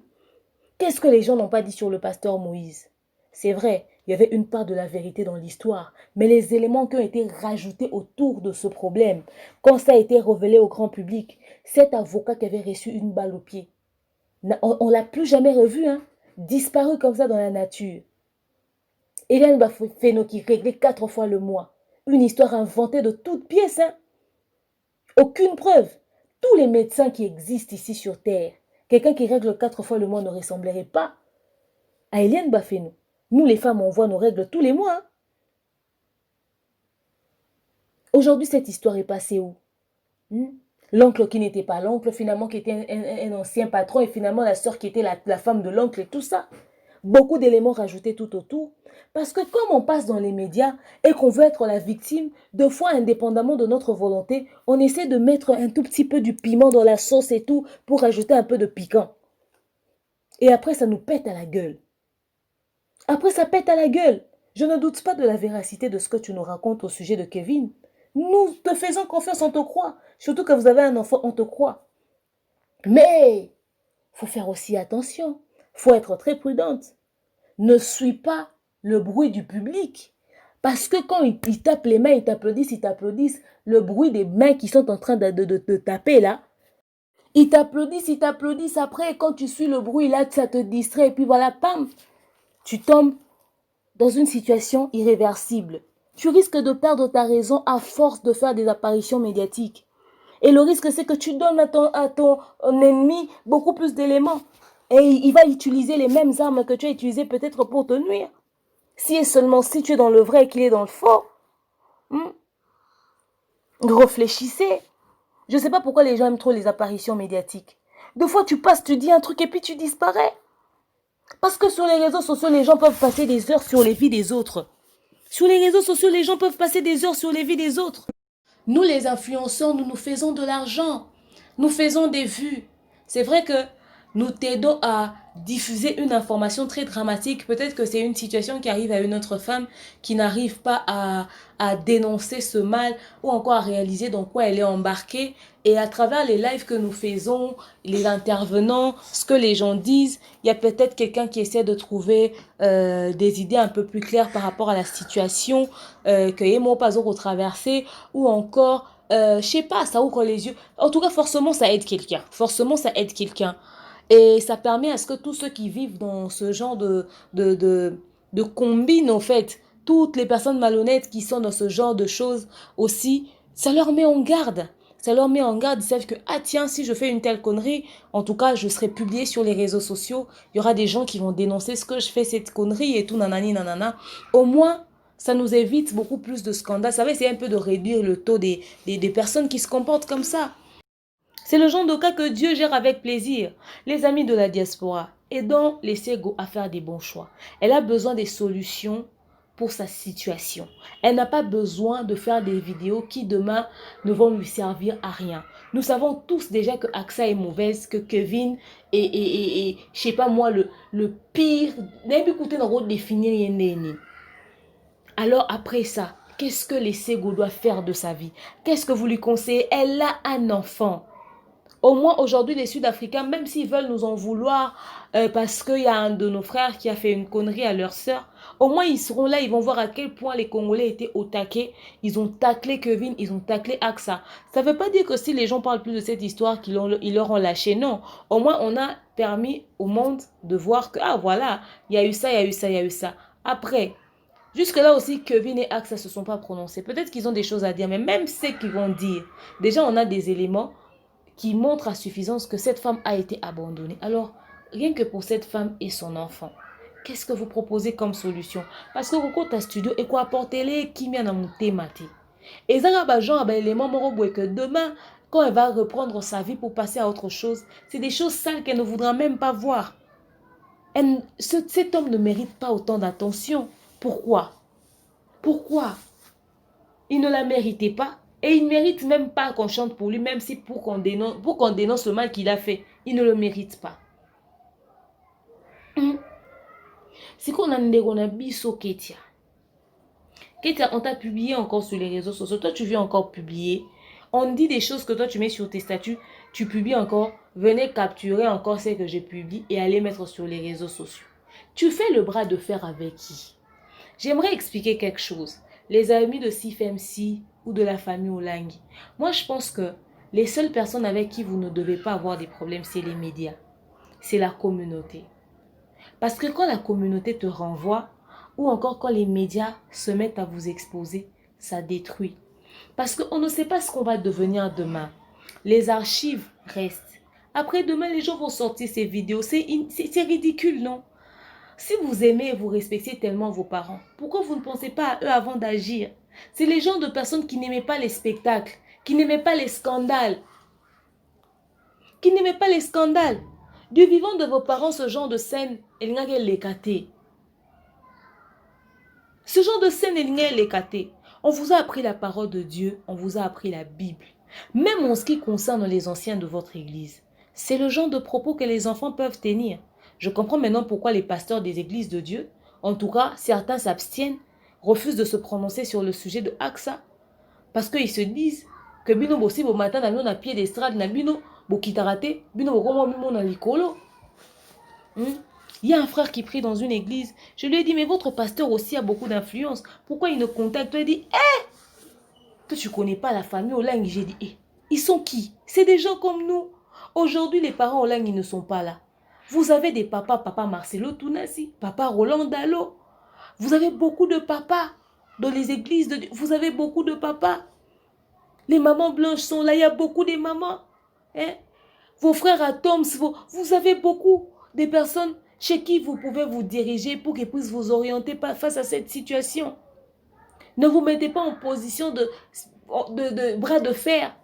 Qu'est-ce que les gens n'ont pas dit sur le pasteur Moïse? C'est vrai, il y avait une part de la vérité dans l'histoire. Mais les éléments qui ont été rajoutés autour de ce problème, quand ça a été révélé au grand public, cet avocat qui avait reçu une balle au pied, on ne l'a plus jamais revu, hein, disparu comme ça dans la nature. Eliane Bafenou qui réglait 4 fois le mois. Une histoire inventée de toutes pièces, hein? Aucune preuve. Tous les médecins qui existent ici sur Terre, quelqu'un qui règle 4 fois le mois ne ressemblerait pas à Eliane Bafenou. Nous, les femmes, on voit nos règles tous les mois. Hein? Aujourd'hui, cette histoire est passée où? L'oncle qui n'était pas l'oncle, finalement qui était un ancien patron, et finalement la sœur qui était la femme de l'oncle et tout ça. Beaucoup d'éléments rajoutés tout autour. Parce que comme on passe dans les médias et qu'on veut être la victime, deux fois indépendamment de notre volonté, on essaie de mettre un tout petit peu du piment dans la sauce et tout pour ajouter un peu de piquant. Et après, ça nous pète à la gueule. Après, ça pète à la gueule. Je ne doute pas de la véracité de ce que tu nous racontes au sujet de Kevin. Nous te faisons confiance, on te croit. Surtout que vous avez un enfant, on te croit. Mais il faut faire aussi attention. Il faut être très prudente. Ne suis pas le bruit du public. Parce que quand ils tapent les mains, ils t'applaudissent. Le bruit des mains qui sont en train de taper là, ils t'applaudissent. Après, quand tu suis le bruit là, ça te distrait. Et puis voilà, pam, tu tombes dans une situation irréversible. Tu risques de perdre ta raison à force de faire des apparitions médiatiques. Et le risque, c'est que tu donnes à ton ennemi beaucoup plus d'éléments. Et il va utiliser les mêmes armes que tu as utilisées peut-être pour te nuire. Si et seulement si tu es dans le vrai et qu'il est dans le faux. Réfléchissez. Je ne sais pas pourquoi les gens aiment trop les apparitions médiatiques. Des fois, tu passes, tu dis un truc et puis tu disparais. Parce que sur les réseaux sociaux, les gens peuvent passer des heures sur les vies des autres. Sur les réseaux sociaux, les gens peuvent passer des heures sur les vies des autres. Nous, les influenceurs, nous faisons de l'argent. Nous faisons des vues. C'est vrai que nous t'aidons à diffuser une information très dramatique. Peut-être que c'est une situation qui arrive à une autre femme qui n'arrive pas à dénoncer ce mal ou encore à réaliser dans quoi elle est embarquée. Et à travers les lives que nous faisons, les intervenants, ce que les gens disent, il y a peut-être quelqu'un qui essaie de trouver des idées un peu plus claires par rapport à la situation que Emo pas retraversé ou encore je sais pas, ça ouvre les yeux. En tout cas, forcément, ça aide quelqu'un. Forcément, ça aide quelqu'un. Et ça permet à ce que tous ceux qui vivent dans ce genre de combine, en fait, toutes les personnes malhonnêtes qui sont dans ce genre de choses aussi, ça leur met en garde. Ça leur met en garde, ils savent que, ah tiens, si je fais une telle connerie, en tout cas, je serai publié sur les réseaux sociaux, il y aura des gens qui vont dénoncer ce que je fais, cette connerie et tout, nanani, nanana. Au moins, ça nous évite beaucoup plus de scandales. Ça va essayer un peu de réduire le taux des personnes qui se comportent comme ça. C'est le genre de cas que Dieu gère avec plaisir. Les amis de la diaspora, aidons les Sego à faire des bons choix. Elle a besoin des solutions pour sa situation. Elle n'a pas besoin de faire des vidéos qui demain ne vont lui servir à rien. Nous savons tous déjà que AXA est mauvaise, que Kevin est je sais pas moi, le pire. Alors après ça, qu'est-ce que les Sego doivent faire de sa vie? Qu'est-ce que vous lui conseillez? Elle a un enfant. Au moins, aujourd'hui, les Sud-Africains, même s'ils veulent nous en vouloir parce qu'il y a un de nos frères qui a fait une connerie à leur sœur, au moins, ils seront là, ils vont voir à quel point les Congolais étaient au taquet. Ils ont taclé Kevin, ils ont taclé AXA. Ça ne veut pas dire que si les gens parlent plus de cette histoire, ils leur ont lâché. Non. Au moins, on a permis au monde de voir que, ah voilà, il y a eu ça, il y a eu ça, il y a eu ça. Après, jusque-là aussi, Kevin et AXA ne se sont pas prononcés. Peut-être qu'ils ont des choses à dire, mais même ce qu'ils vont dire, déjà, on a des éléments qui montre à suffisance que cette femme a été abandonnée. Alors, rien que pour cette femme et son enfant, qu'est-ce que vous proposez comme solution? Parce que vous ta studio et quoi apporter-les qui m'y en a monté maté. Et ça va genre élément que demain, quand elle va reprendre sa vie pour passer à autre chose, c'est des choses sales qu'elle ne voudra même pas voir. Cet homme ne mérite pas autant d'attention. Pourquoi? Pourquoi? Il ne la méritait pas. Et il ne mérite même pas qu'on chante pour lui, même si pour qu'on dénonce le mal qu'il a fait. Il ne le mérite pas. C'est qu'on a biso Ketia. Ketia, on t'a publié encore sur les réseaux sociaux. Toi, tu viens encore publier. On dit des choses que toi, tu mets sur tes statuts. Tu publies encore. Venez capturer encore ce que j'ai publié et aller mettre sur les réseaux sociaux. Tu fais le bras de fer avec qui? J'aimerais expliquer quelque chose. Les amis de CFMC ou de la famille Olangi. Moi, je pense que les seules personnes avec qui vous ne devez pas avoir des problèmes, c'est les médias. C'est la communauté. Parce que quand la communauté te renvoie, ou encore quand les médias se mettent à vous exposer, ça détruit. Parce qu'on ne sait pas ce qu'on va devenir demain. Les archives restent. Après, demain, les gens vont sortir ces vidéos. C'est ridicule, non? Si vous aimez et vous respectez tellement vos parents, pourquoi vous ne pensez pas à eux avant d'agir? C'est les genres de personnes qui n'aimaient pas les spectacles, qui n'aimaient pas les scandales. Qui n'aimaient pas les scandales. Du vivant de vos parents, ce genre de scène, elle n'a qu'à l'écarter. Ce genre de scène, elle n'a qu'à l'écarter. On vous a appris la parole de Dieu, on vous a appris la Bible. Même en ce qui concerne les anciens de votre église. C'est le genre de propos que les enfants peuvent tenir. Je comprends maintenant pourquoi les pasteurs des églises de Dieu, en tout cas, certains s'abstiennent, refusent de se prononcer sur le sujet de AXA. Parce qu'ils se disent que bino bossi bo matin na bino na pied d'estrade na bino bo kitarate bino bo komo mimo na likolo. Il y a un frère qui prie dans une église. Je lui ai dit, mais votre pasteur aussi a beaucoup d'influence. Pourquoi il ne contacte pas? Il dit, que tu connais pas la famille Olang. J'ai dit, ils sont qui? C'est des gens comme nous. Aujourd'hui, les parents Olang, ils ne sont pas là. Vous avez des papas, papa Marcelo Tounasi, papa Roland Dalo. Vous avez beaucoup de papas dans les églises. Vous avez beaucoup de papas. Les mamans blanches sont là, il y a beaucoup de mamans. Vos frères à Toms, vous avez beaucoup de personnes chez qui vous pouvez vous diriger pour qu'ils puissent vous orienter face à cette situation. Ne vous mettez pas en position de bras de fer.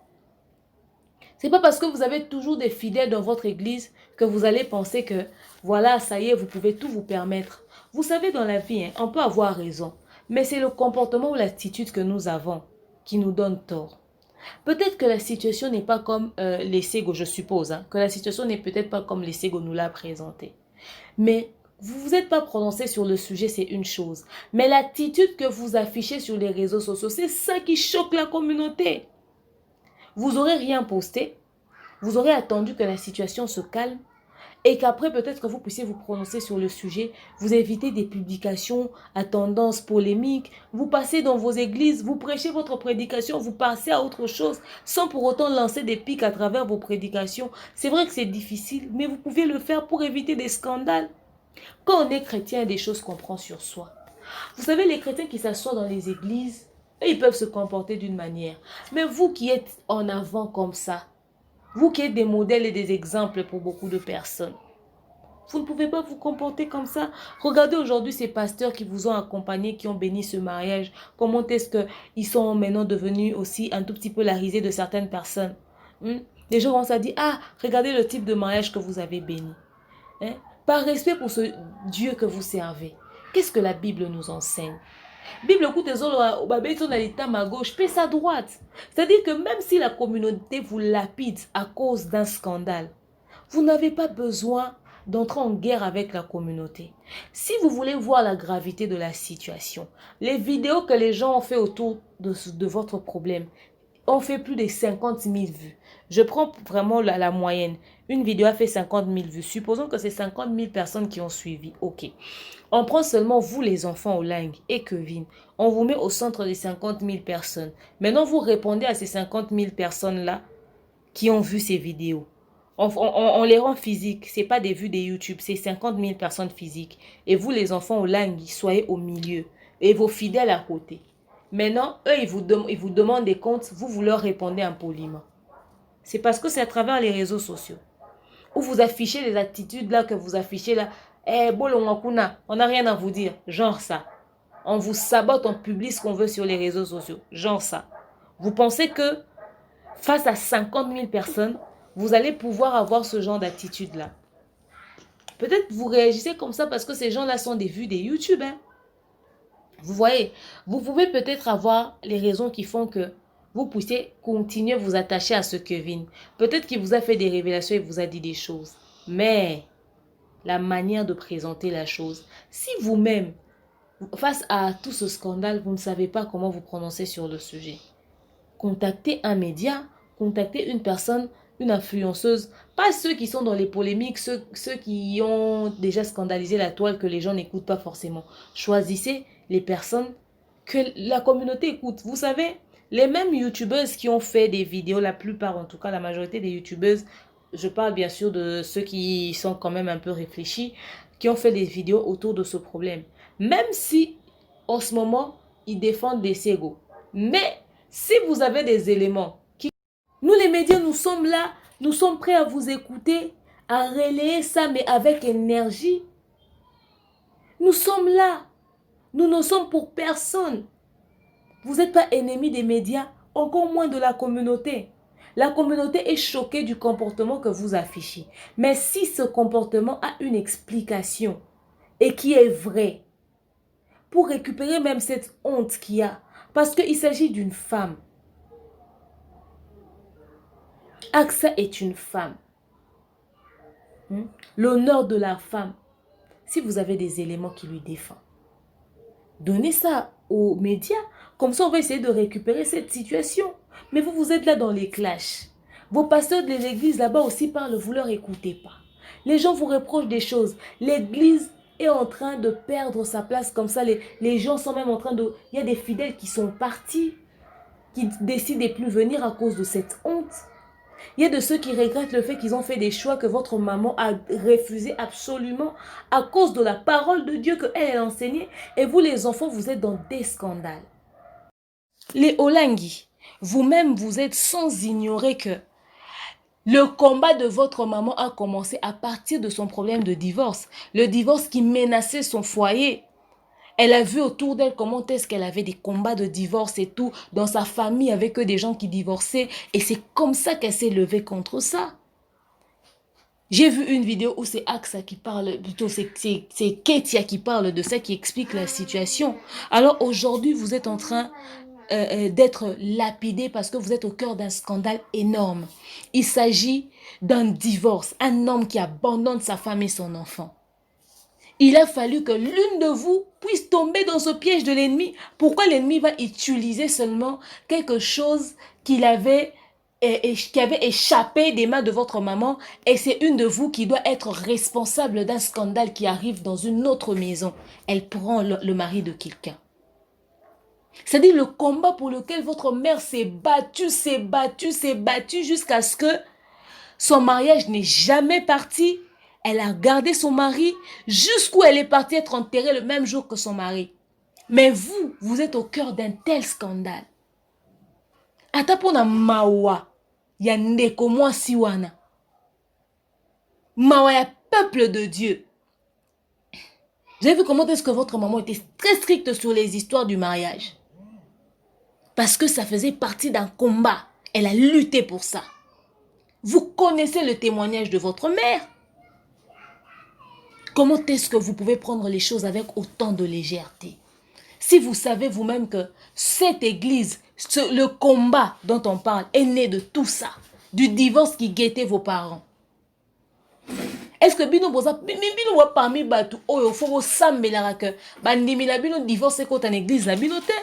Ce n'est pas parce que vous avez toujours des fidèles dans votre église que vous allez penser que, voilà, ça y est, vous pouvez tout vous permettre. Vous savez, dans la vie, on peut avoir raison, mais c'est le comportement ou l'attitude que nous avons qui nous donne tort. Peut-être que la situation n'est pas comme les Sego, je suppose, que la situation n'est peut-être pas comme les Sego nous l'a présenté. Mais vous ne vous êtes pas prononcé sur le sujet, c'est une chose. Mais l'attitude que vous affichez sur les réseaux sociaux, c'est ça qui choque la communauté. Vous n'aurez rien posté, vous aurez attendu que la situation se calme et qu'après peut-être que vous puissiez vous prononcer sur le sujet, vous évitez des publications à tendance polémique, vous passez dans vos églises, vous prêchez votre prédication, vous passez à autre chose sans pour autant lancer des pics à travers vos prédications. C'est vrai que c'est difficile, mais vous pouvez le faire pour éviter des scandales. Quand on est chrétien, il y a des choses qu'on prend sur soi. Vous savez, les chrétiens qui s'assoient dans les églises, ils peuvent se comporter d'une manière. Mais vous qui êtes en avant comme ça, vous qui êtes des modèles et des exemples pour beaucoup de personnes, vous ne pouvez pas vous comporter comme ça. Regardez aujourd'hui ces pasteurs qui vous ont accompagné, qui ont béni ce mariage. Comment est-ce qu'ils sont maintenant devenus aussi un tout petit peu la risée de certaines personnes. Les gens vont se dire, regardez le type de mariage que vous avez béni. Par respect pour ce Dieu que vous servez, qu'est-ce que la Bible nous enseigne? Bible écoute à gauche, pèse à droite. C'est-à-dire que même si la communauté vous lapide à cause d'un scandale, vous n'avez pas besoin d'entrer en guerre avec la communauté. Si vous voulez voir la gravité de la situation, les vidéos que les gens ont fait autour de votre problème ont fait plus de 50 000 vues. Je prends vraiment la moyenne. Une vidéo a fait 50 000 vues. Supposons que c'est 50 000 personnes qui ont suivi. Ok. On prend seulement vous les enfants Olang et Kevin. On vous met au centre des 50 000 personnes. Maintenant, vous répondez à ces 50 000 personnes-là qui ont vu ces vidéos. On les rend physiques. Ce n'est pas des vues de YouTube. C'est 50 000 personnes physiques. Et vous les enfants Olang, soyez au milieu. Et vos fidèles à côté. Maintenant, eux, ils vous demandent des comptes. Vous leur répondez impoliment. C'est parce que c'est à travers les réseaux sociaux. Où vous affichez les attitudes là que vous affichez là. On n'a rien à vous dire. Genre ça. On vous sabote, on publie ce qu'on veut sur les réseaux sociaux. Genre ça. Vous pensez que face à 50 000 personnes, vous allez pouvoir avoir ce genre d'attitude là. Peut-être vous réagissez comme ça parce que ces gens là sont des vues des YouTube. Vous voyez, vous pouvez peut-être avoir les raisons qui font que vous puissiez continuer à vous attacher à ce Kevin. Peut-être qu'il vous a fait des révélations et vous a dit des choses. Mais la manière de présenter la chose, si vous-même, face à tout ce scandale, vous ne savez pas comment vous prononcer sur le sujet, contactez un média, contactez une personne, une influenceuse, pas ceux qui sont dans les polémiques, ceux qui ont déjà scandalisé la toile que les gens n'écoutent pas forcément. Choisissez les personnes que la communauté écoute. Vous savez, les mêmes youtubeuses qui ont fait des vidéos, la plupart en tout cas, la majorité des youtubeuses, je parle bien sûr de ceux qui sont quand même un peu réfléchis, qui ont fait des vidéos autour de ce problème. Même si en ce moment, ils défendent des ségos. Mais si vous avez des éléments nous les médias, nous sommes là, nous sommes prêts à vous écouter, à relayer ça, mais avec énergie. Nous sommes là. Nous ne sommes pour personne. Vous n'êtes pas ennemi des médias, encore moins de la communauté. La communauté est choquée du comportement que vous affichez. Mais si ce comportement a une explication et qui est vrai, pour récupérer même cette honte qu'il y a, parce qu'il s'agit d'une femme. Aksa est une femme. L'honneur de la femme. Si vous avez des éléments qui lui défendent, donnez ça aux médias. Comme ça, on va essayer de récupérer cette situation. Mais vous êtes là dans les clashs. Vos pasteurs de l'église là-bas aussi parlent, vous ne leur écoutez pas. Les gens vous reprochent des choses. L'église est en train de perdre sa place comme ça. Les gens sont même en train de... Il y a des fidèles qui sont partis, qui décident de plus venir à cause de cette honte. Il y a de ceux qui regrettent le fait qu'ils ont fait des choix que votre maman a refusé absolument à cause de la parole de Dieu qu'elle a enseignée. Et vous, les enfants, vous êtes dans des scandales. Les Olangi, vous-même, vous êtes sans ignorer que le combat de votre maman a commencé à partir de son problème de divorce. Le divorce qui menaçait son foyer. Elle a vu autour d'elle comment est-ce qu'elle avait des combats de divorce et tout. Dans sa famille, avec eux, des gens qui divorçaient. Et c'est comme ça qu'elle s'est levée contre ça. J'ai vu une vidéo où c'est Aksa qui parle, plutôt c'est Ketia qui parle de ça, qui explique la situation. Alors aujourd'hui, vous êtes en train d'être lapidé parce que vous êtes au cœur d'un scandale énorme. Il s'agit d'un divorce, un homme qui abandonne sa femme et son enfant. Il a fallu que l'une de vous puisse tomber dans ce piège de l'ennemi. Pourquoi l'ennemi va utiliser seulement quelque chose qui avait échappé des mains de votre maman et c'est une de vous qui doit être responsable d'un scandale qui arrive dans une autre maison. Elle prend le mari de quelqu'un. C'est-à-dire le combat pour lequel votre mère s'est battue jusqu'à ce que son mariage n'est jamais parti. Elle a gardé son mari jusqu'où elle est partie être enterrée le même jour que son mari. Mais vous, vous êtes au cœur d'un tel scandale. Atapona mawa, ya ndeko mwa siwana. Mawa ya peuple de Dieu. Vous avez vu comment est-ce que votre maman était très stricte sur les histoires du mariage. Parce que ça faisait partie d'un combat. Elle a lutté pour ça. Vous connaissez le témoignage de votre mère. Comment est-ce que vous pouvez prendre les choses avec autant de légèreté? Si vous savez vous-même que cette église, le combat dont on parle, est né de tout ça. Du divorce qui guettait vos parents. Est-ce que bino boza bino wa parmi batu oyo faut sambela que bandimi la bino divorce quand en église la bino te?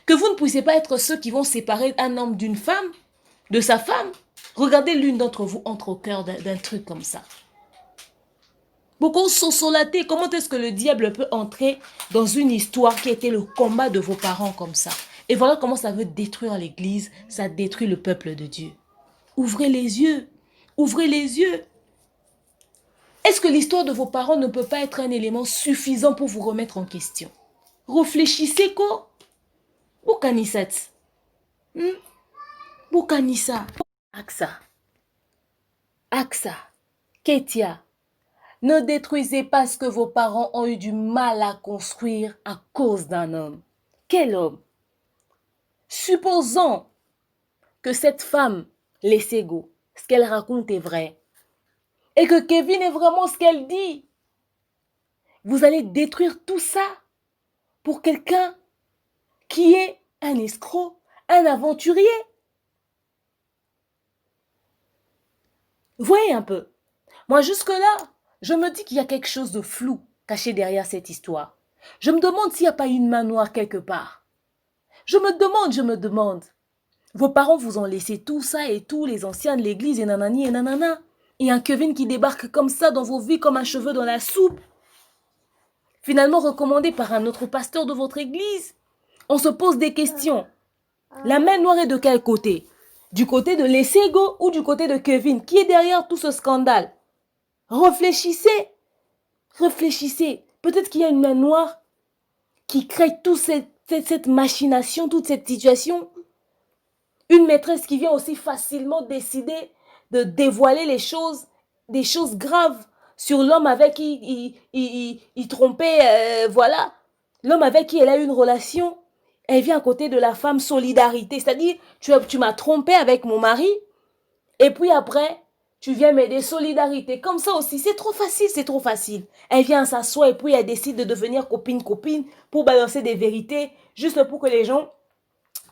Que vous ne puissiez pas être ceux qui vont séparer un homme d'une femme, de sa femme. Regardez l'une d'entre vous entre au cœur d'un truc comme ça. Beaucoup sont solatés. Comment est-ce que le diable peut entrer dans une histoire qui était le combat de vos parents comme ça? Et voilà comment ça veut détruire l'église, ça détruit le peuple de Dieu. Ouvrez les yeux. Ouvrez les yeux. Est-ce que l'histoire de vos parents ne peut pas être un élément suffisant pour vous remettre en question? Réfléchissez quoi? Bokanisat. Bokanisa. Aksa. Aksa. Ketia. Ne détruisez pas ce que vos parents ont eu du mal à construire à cause d'un homme. Quel homme? Supposons que cette femme, Lesego, ce qu'elle raconte est vrai. Et que Kevin est vraiment ce qu'elle dit. Vous allez détruire tout ça pour quelqu'un qui est un escroc, un aventurier. Voyez un peu. Moi, jusque-là, je me dis qu'il y a quelque chose de flou caché derrière cette histoire. Je me demande s'il n'y a pas une main noire quelque part. Je me demande. Vos parents vous ont laissé tout ça et tout, les anciens de l'église et nanani et nanana. Et un Kevin qui débarque comme ça dans vos vies comme un cheveu dans la soupe. Finalement recommandé par un autre pasteur de votre église. On se pose des questions. La main noire est de quel côté? Du côté de Lesego ou du côté de Kevin? Qui est derrière tout ce scandale? Réfléchissez. Réfléchissez. Peut-être qu'il y a une main noire qui crée toute cette machination, toute cette situation. Une maîtresse qui vient aussi facilement décider de dévoiler les choses, des choses graves sur l'homme avec qui il trompait, voilà. L'homme avec qui elle a eu une relation. Elle vient à côté de la femme solidarité. C'est-à-dire, tu m'as trompé avec mon mari. Et puis après, tu viens m'aider solidarité. Comme ça aussi, c'est trop facile, c'est trop facile. Elle vient s'asseoir et puis elle décide de devenir copine-copine pour balancer des vérités, juste pour que les gens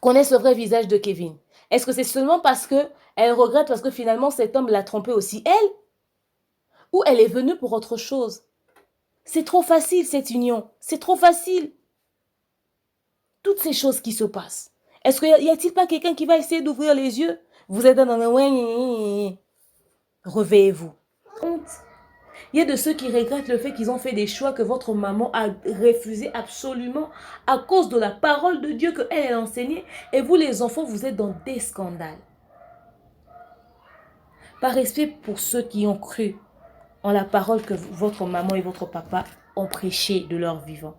connaissent le vrai visage de Kevin. Est-ce que c'est seulement parce que elle regrette parce que finalement cet homme l'a trompée aussi elle? Ou elle est venue pour autre chose? C'est trop facile cette union, c'est trop facile. Toutes ces choses qui se passent. Est-ce qu'il y a-t-il pas quelqu'un qui va essayer d'ouvrir les yeux? Vous êtes dans le... Réveillez-vous. Honte. Il y a de ceux qui regrettent le fait qu'ils ont fait des choix que votre maman a refusé absolument à cause de la parole de Dieu qu'elle a enseignée. Et vous, les enfants, vous êtes dans des scandales. Par respect pour ceux qui ont cru en la parole que votre maman et votre papa ont prêché de leur vivant.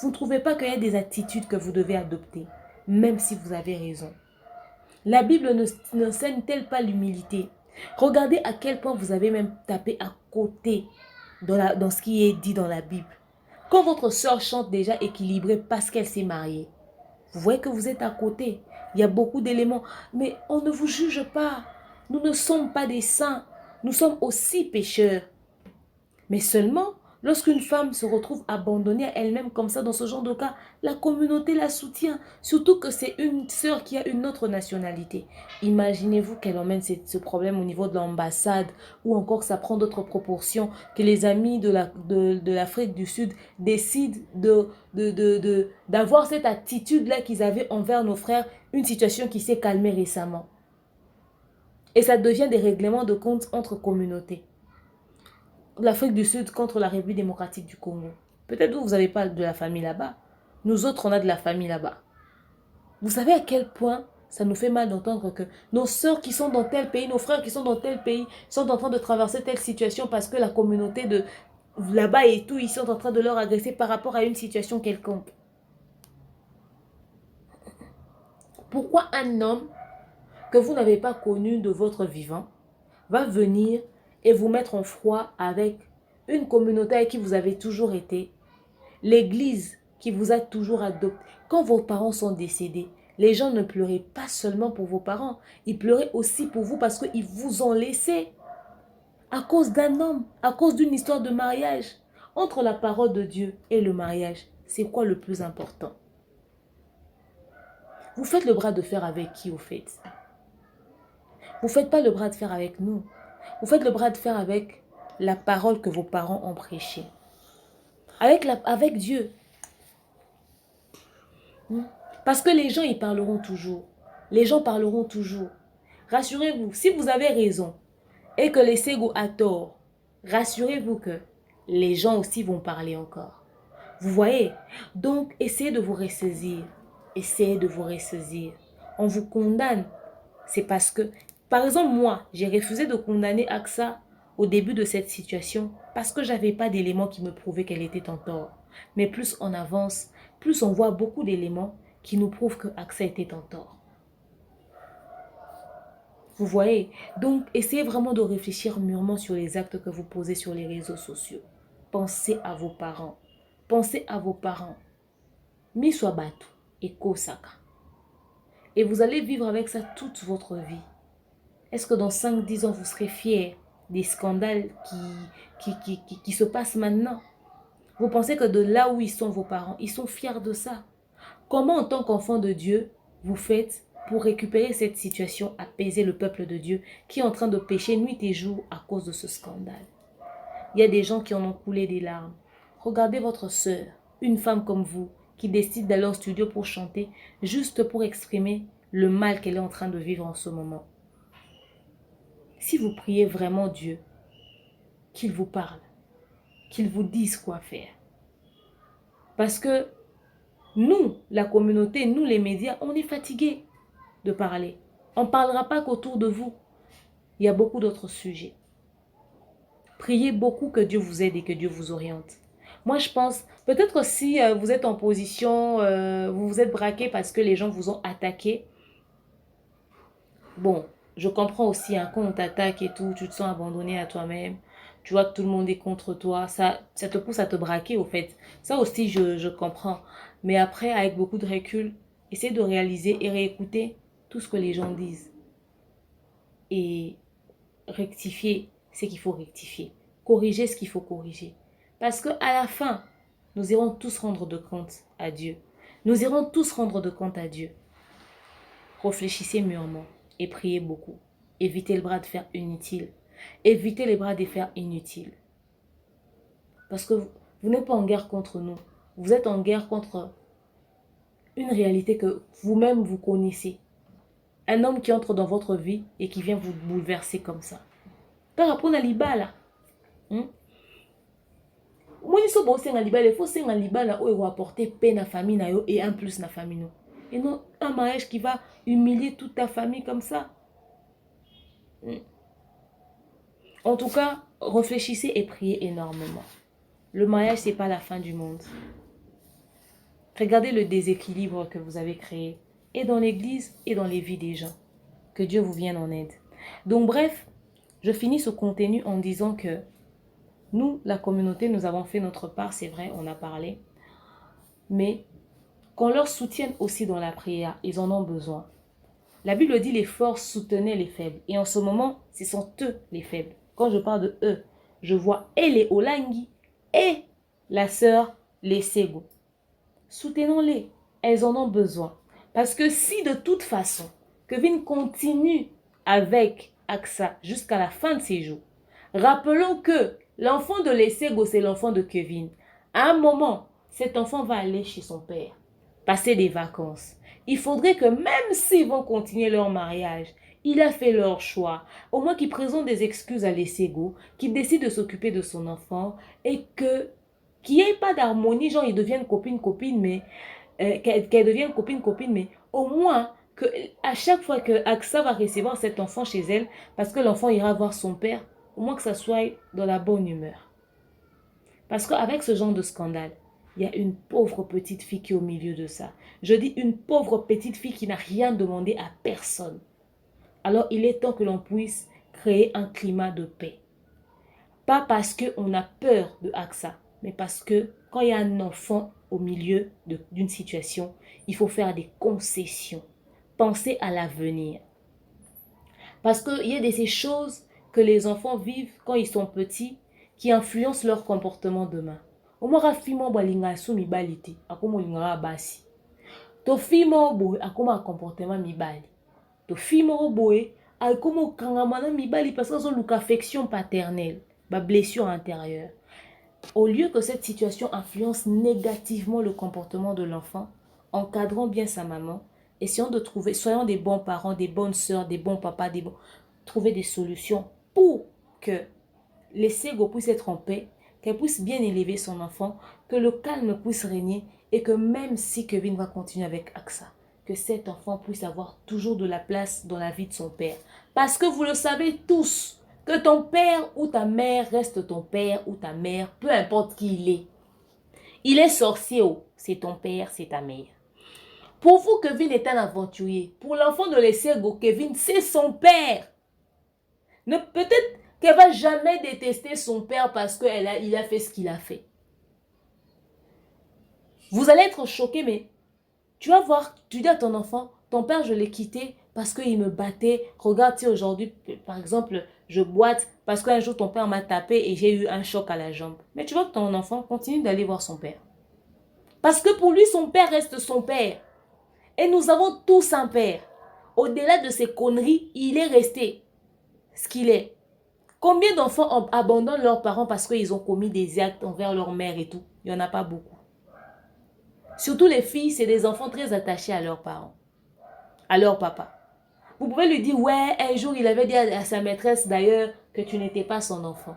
Vous ne trouvez pas qu'il y a des attitudes que vous devez adopter, même si vous avez raison. La Bible n'enseigne-t-elle pas l'humilité? Regardez à quel point vous avez même tapé à côté dans ce qui est dit dans la Bible. Quand votre soeur chante déjà équilibrée parce qu'elle s'est mariée, vous voyez que vous êtes à côté. Il y a beaucoup d'éléments. Mais on ne vous juge pas. Nous ne sommes pas des saints. Nous sommes aussi pécheurs. Mais seulement, lorsqu'une femme se retrouve abandonnée à elle-même comme ça, dans ce genre de cas, la communauté la soutient. Surtout que c'est une sœur qui a une autre nationalité. Imaginez-vous qu'elle emmène ce problème au niveau de l'ambassade ou encore que ça prend d'autres proportions, que les amis de l'Afrique du Sud décident d'avoir cette attitude-là qu'ils avaient envers nos frères, une situation qui s'est calmée récemment. Et ça devient des règlements de compte entre communautés. L'Afrique du Sud contre la République démocratique du Congo. Peut-être vous n'avez pas de la famille là-bas. Nous autres, on a de la famille là-bas. Vous savez à quel point ça nous fait mal d'entendre que nos sœurs qui sont dans tel pays, nos frères qui sont dans tel pays, sont en train de traverser telle situation parce que la communauté de là-bas et tout, ils sont en train de leur agresser par rapport à une situation quelconque. Pourquoi un homme que vous n'avez pas connu de votre vivant va venir et vous mettre en froid avec une communauté avec qui vous avez toujours été, l'église qui vous a toujours adopté? Quand vos parents sont décédés, les gens ne pleuraient pas seulement pour vos parents, ils pleuraient aussi pour vous parce qu'ils vous ont laissé à cause d'un homme, à cause d'une histoire de mariage. Entre la parole de Dieu et le mariage, c'est quoi le plus important? Vous faites le bras de fer avec qui, au fait? Vous ne faites pas le bras de fer avec nous. Vous faites le bras de fer avec la parole que vos parents ont prêchée. Avec Dieu. Parce que les gens, ils parleront toujours. Les gens parleront toujours. Rassurez-vous, si vous avez raison et que les Ségou a tort, rassurez-vous que les gens aussi vont parler encore. Vous voyez? Donc, essayez de vous ressaisir. Essayez de vous ressaisir. On vous condamne. C'est parce que... Par exemple, moi, j'ai refusé de condamner Aksa au début de cette situation parce que je n'avais pas d'éléments qui me prouvaient qu'elle était en tort. Mais plus on avance, plus on voit beaucoup d'éléments qui nous prouvent que Aksa était en tort. Vous voyez? Donc, essayez vraiment de réfléchir mûrement sur les actes que vous posez sur les réseaux sociaux. Pensez à vos parents. Pensez à vos parents. Miswabatu et Kosaka. Et vous allez vivre avec ça toute votre vie. Est-ce que dans 5-10 ans, vous serez fiers des scandales qui se passent maintenant? Vous pensez que de là où ils sont vos parents, ils sont fiers de ça? Comment en tant qu'enfant de Dieu, vous faites pour récupérer cette situation, apaiser le peuple de Dieu qui est en train de pécher nuit et jour à cause de ce scandale? Il y a des gens qui en ont coulé des larmes. Regardez votre sœur, une femme comme vous, qui décide d'aller en studio pour chanter, juste pour exprimer le mal qu'elle est en train de vivre en ce moment. Si vous priez vraiment Dieu, qu'il vous parle, qu'il vous dise quoi faire. Parce que nous, la communauté, nous les médias, on est fatigués de parler. On ne parlera pas qu'autour de vous. Il y a beaucoup d'autres sujets. Priez beaucoup que Dieu vous aide et que Dieu vous oriente. Moi, je pense, peut-être si vous êtes en position, vous vous êtes braqué parce que les gens vous ont attaqué. Bon, je comprends aussi, hein, quand on t'attaque et tout, tu te sens abandonné à toi-même. Tu vois que tout le monde est contre toi. Ça te pousse à te braquer, au fait. Ça aussi, je comprends. Mais après, avec beaucoup de recul, essayez de réaliser et réécouter tout ce que les gens disent. Et rectifier ce qu'il faut rectifier. Corriger ce qu'il faut corriger. Parce qu'à la fin, nous irons tous rendre de compte à Dieu. Nous irons tous rendre de compte à Dieu. Réfléchissez mûrement et priez beaucoup. Évitez le bras de fer inutile. Évitez les bras de fer inutiles. Parce que vous n'êtes pas en guerre contre nous. Vous êtes en guerre contre une réalité que vous-même vous connaissez. Un homme qui entre dans votre vie et qui vient vous bouleverser comme ça. Par rapport à l'ibala. Moi, il faut que un libala où apporter peine à la famille et un plus à la famille. Et non un mariage qui va humilier toute ta famille comme ça. En tout cas, réfléchissez et priez énormément. Le mariage, ce n'est pas la fin du monde. Regardez le déséquilibre que vous avez créé, et dans l'église et dans les vies des gens. Que Dieu vous vienne en aide. Donc bref, je finis ce contenu en disant que nous, la communauté, nous avons fait notre part, c'est vrai, on a parlé. Mais qu'on leur soutienne aussi dans la prière, ils en ont besoin. La Bible dit les forts soutenaient les faibles. Et en ce moment, ce sont eux les faibles. Quand je parle de eux, je vois et les Olangi et la sœur les Sego. Soutenons-les. Elles en ont besoin. Parce que si de toute façon, Kevin continue avec AXA jusqu'à la fin de ses jours, rappelons que l'enfant de l'Essego, c'est l'enfant de Kevin. À un moment, cet enfant va aller chez son père, passer des vacances. Il faudrait que même s'ils vont continuer leur mariage, il a fait leur choix. Au moins qu'ils présentent des excuses à l'Essego, qu'ils décident de s'occuper de son enfant et qu'il n'y ait pas d'harmonie, genre ils deviennent copine-copine, mais qu'elle devienne copine-copine, mais au moins que à chaque fois que AXA va recevoir cet enfant chez elle, parce que l'enfant ira voir son père, au moins que ça soit dans la bonne humeur. Parce qu'avec ce genre de scandale, il y a une pauvre petite fille qui est au milieu de ça. Je dis une pauvre petite fille qui n'a rien demandé à personne. Alors il est temps que l'on puisse créer un climat de paix. Pas parce qu'on a peur de AXA, mais parce que quand il y a un enfant au milieu d'une situation, il faut faire des concessions. Penser à l'avenir. Parce qu'il y a de ces choses que les enfants vivent quand ils sont petits qui influencent leur comportement demain. Au moins, rafimo balinga sumi balite, akomo lingara basi. To fimo boy akomo un comportement mibali. To fimo boy akomo kangamana mibali parce qu'ils ont l'affection paternelle, ba blessure intérieure. Au lieu que cette situation influence négativement le comportement de l'enfant, encadrant bien sa maman, essayons de trouver, soyons des bons parents, des bonnes sœurs, des bons papas, trouver des solutions pour que les Sego puissent être en paix, qu'elle puisse bien élever son enfant, que le calme puisse régner et que même si Kevin va continuer avec AXA, que cet enfant puisse avoir toujours de la place dans la vie de son père. Parce que vous le savez tous, que ton père ou ta mère reste ton père ou ta mère, peu importe qui il est. Il est sorcier, c'est ton père, c'est ta mère. Pour vous, Kevin est un aventurier. Pour l'enfant de l'Essego, Kevin, c'est son père. Peut-être qu'elle ne va jamais détester son père parce qu'il a fait ce qu'il a fait. Vous allez être choqués, mais tu vas voir, tu dis à ton enfant, ton père, je l'ai quitté parce qu'il me battait. Regarde, si aujourd'hui, par exemple, je boite parce qu'un jour, ton père m'a tapé et j'ai eu un choc à la jambe. Mais tu vois que ton enfant continue d'aller voir son père. Parce que pour lui, son père reste son père. Et nous avons tous un père. Au-delà de ces conneries, il est resté ce qu'il est. Combien d'enfants abandonnent leurs parents parce qu'ils ont commis des actes envers leur mère et tout? Il n'y en a pas beaucoup. Surtout les filles, c'est des enfants très attachés à leurs parents, à leur papa. Vous pouvez lui dire, ouais, un jour il avait dit à sa maîtresse d'ailleurs que tu n'étais pas son enfant.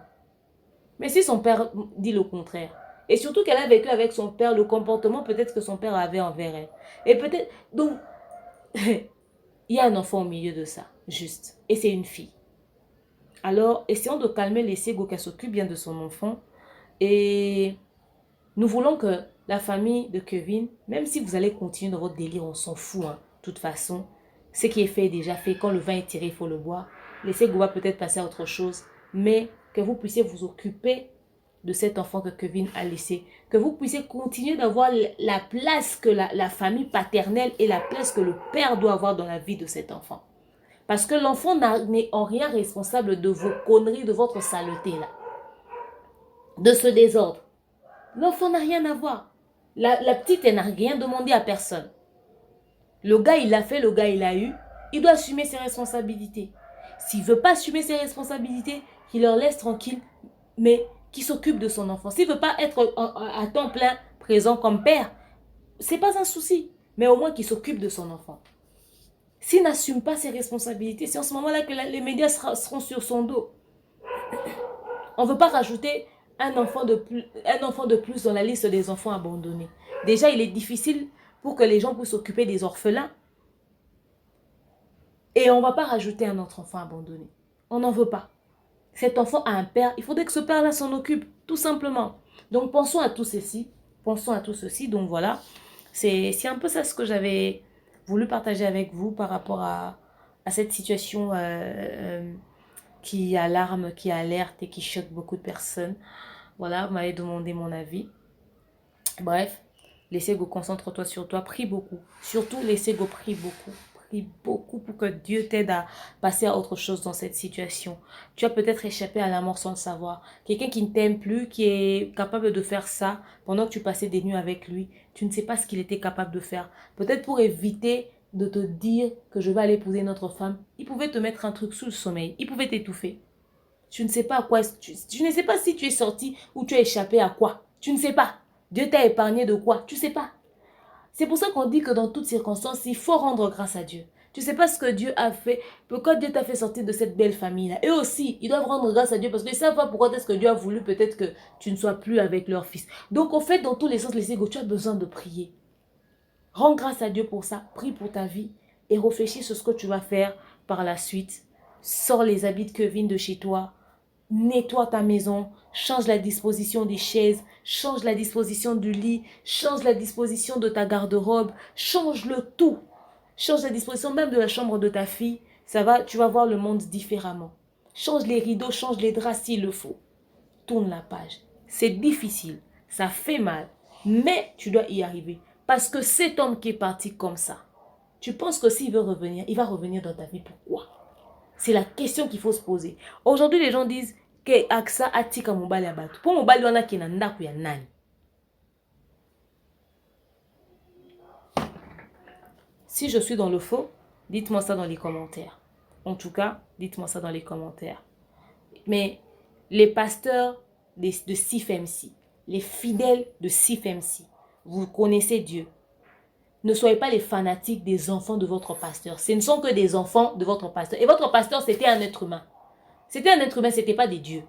Mais si son père dit le contraire, et surtout qu'elle a vécu avec son père, le comportement peut-être que son père avait envers elle. Et peut-être, donc, il y a un enfant au milieu de ça, juste. Et c'est une fille. Alors, essayons de calmer les Sego qu'elle s'occupe bien de son enfant. Et nous voulons que la famille de Kevin, même si vous allez continuer dans votre délire, on s'en fout, hein, de toute façon. Ce qui est fait est déjà fait. Quand le vin est tiré, il faut le boire. Les Sego va peut-être passer à autre chose. Mais que vous puissiez vous occuper de cet enfant que Kevin a laissé. Que vous puissiez continuer d'avoir la place que la famille paternelle et la place que le père doit avoir dans la vie de cet enfant. Parce que l'enfant n'est en rien responsable de vos conneries, de votre saleté là. De ce désordre. L'enfant n'a rien à voir. La petite, elle n'a rien demandé à personne. Le gars, il l'a fait, le gars, il l'a eu. Il doit assumer ses responsabilités. S'il ne veut pas assumer ses responsabilités, qu'il leur laisse tranquille, mais qu'il s'occupe de son enfant. S'il ne veut pas être à temps plein présent comme père, ce n'est pas un souci. Mais au moins qu'il s'occupe de son enfant. S'il n'assume pas ses responsabilités, c'est en ce moment-là que les médias seront sur son dos. On ne veut pas rajouter un enfant de plus dans la liste des enfants abandonnés. Déjà, il est difficile pour que les gens puissent s'occuper des orphelins. Et on ne va pas rajouter un autre enfant abandonné. On n'en veut pas. Cet enfant a un père, il faudrait que ce père-là s'en occupe, tout simplement. Donc, pensons à tout ceci. Pensons à tout ceci. Donc, voilà. C'est un peu ça ce que j'avais voulu partager avec vous par rapport à cette situation qui alarme, qui alerte et qui choque beaucoup de personnes. Voilà, vous m'avez demandé mon avis. Bref, laissez go, concentre-toi sur toi, prie beaucoup. Surtout, laissez go, prie beaucoup. Prie beaucoup pour que Dieu t'aide à passer à autre chose dans cette situation. Tu as peut-être échappé à la mort sans le savoir. Quelqu'un qui ne t'aime plus, qui est capable de faire ça pendant que tu passais des nuits avec lui, tu ne sais pas ce qu'il était capable de faire. Peut-être pour éviter de te dire que je vais aller épouser notre femme, il pouvait te mettre un truc sous le sommeil, il pouvait t'étouffer. Tu ne sais pas à quoi, tu ne sais pas si tu es sorti ou tu as échappé à quoi. Tu ne sais pas. Dieu t'a épargné de quoi? Tu ne sais pas. C'est pour ça qu'on dit que dans toutes circonstances, il faut rendre grâce à Dieu. Tu ne sais pas ce que Dieu a fait, pourquoi Dieu t'a fait sortir de cette belle famille-là. Eux aussi, ils doivent rendre grâce à Dieu parce qu'ils ne savent pas pourquoi est-ce que Dieu a voulu peut-être que tu ne sois plus avec leur fils. Donc, en fait, dans tous les sens, les égos, tu as besoin de prier. Rends grâce à Dieu pour ça, prie pour ta vie et réfléchis sur ce que tu vas faire par la suite. Sors les habits de Kevin de chez toi. Nettoie ta maison, change la disposition des chaises, change la disposition du lit, change la disposition de ta garde-robe, change le tout. Change la disposition même de la chambre de ta fille, tu vas voir le monde différemment. Change les rideaux, change les draps s'il le faut. Tourne la page. C'est difficile, ça fait mal, mais tu dois y arriver. Parce que cet homme qui est parti comme ça, tu penses que s'il veut revenir, il va revenir dans ta vie, pourquoi? C'est la question qu'il faut se poser. Aujourd'hui, les gens disent que Aksa atika mobali abatu. Pour mobali wana ki na ndaku ya nani. Si je suis dans le faux, dites-moi ça dans les commentaires. En tout cas, dites-moi ça dans les commentaires. Mais les pasteurs de CIFMC, les fidèles de CIFMC, vous connaissez Dieu. Ne soyez pas les fanatiques des enfants de votre pasteur. Ce ne sont que des enfants de votre pasteur. Et votre pasteur, c'était un être humain. C'était un être humain, ce n'était pas des dieux.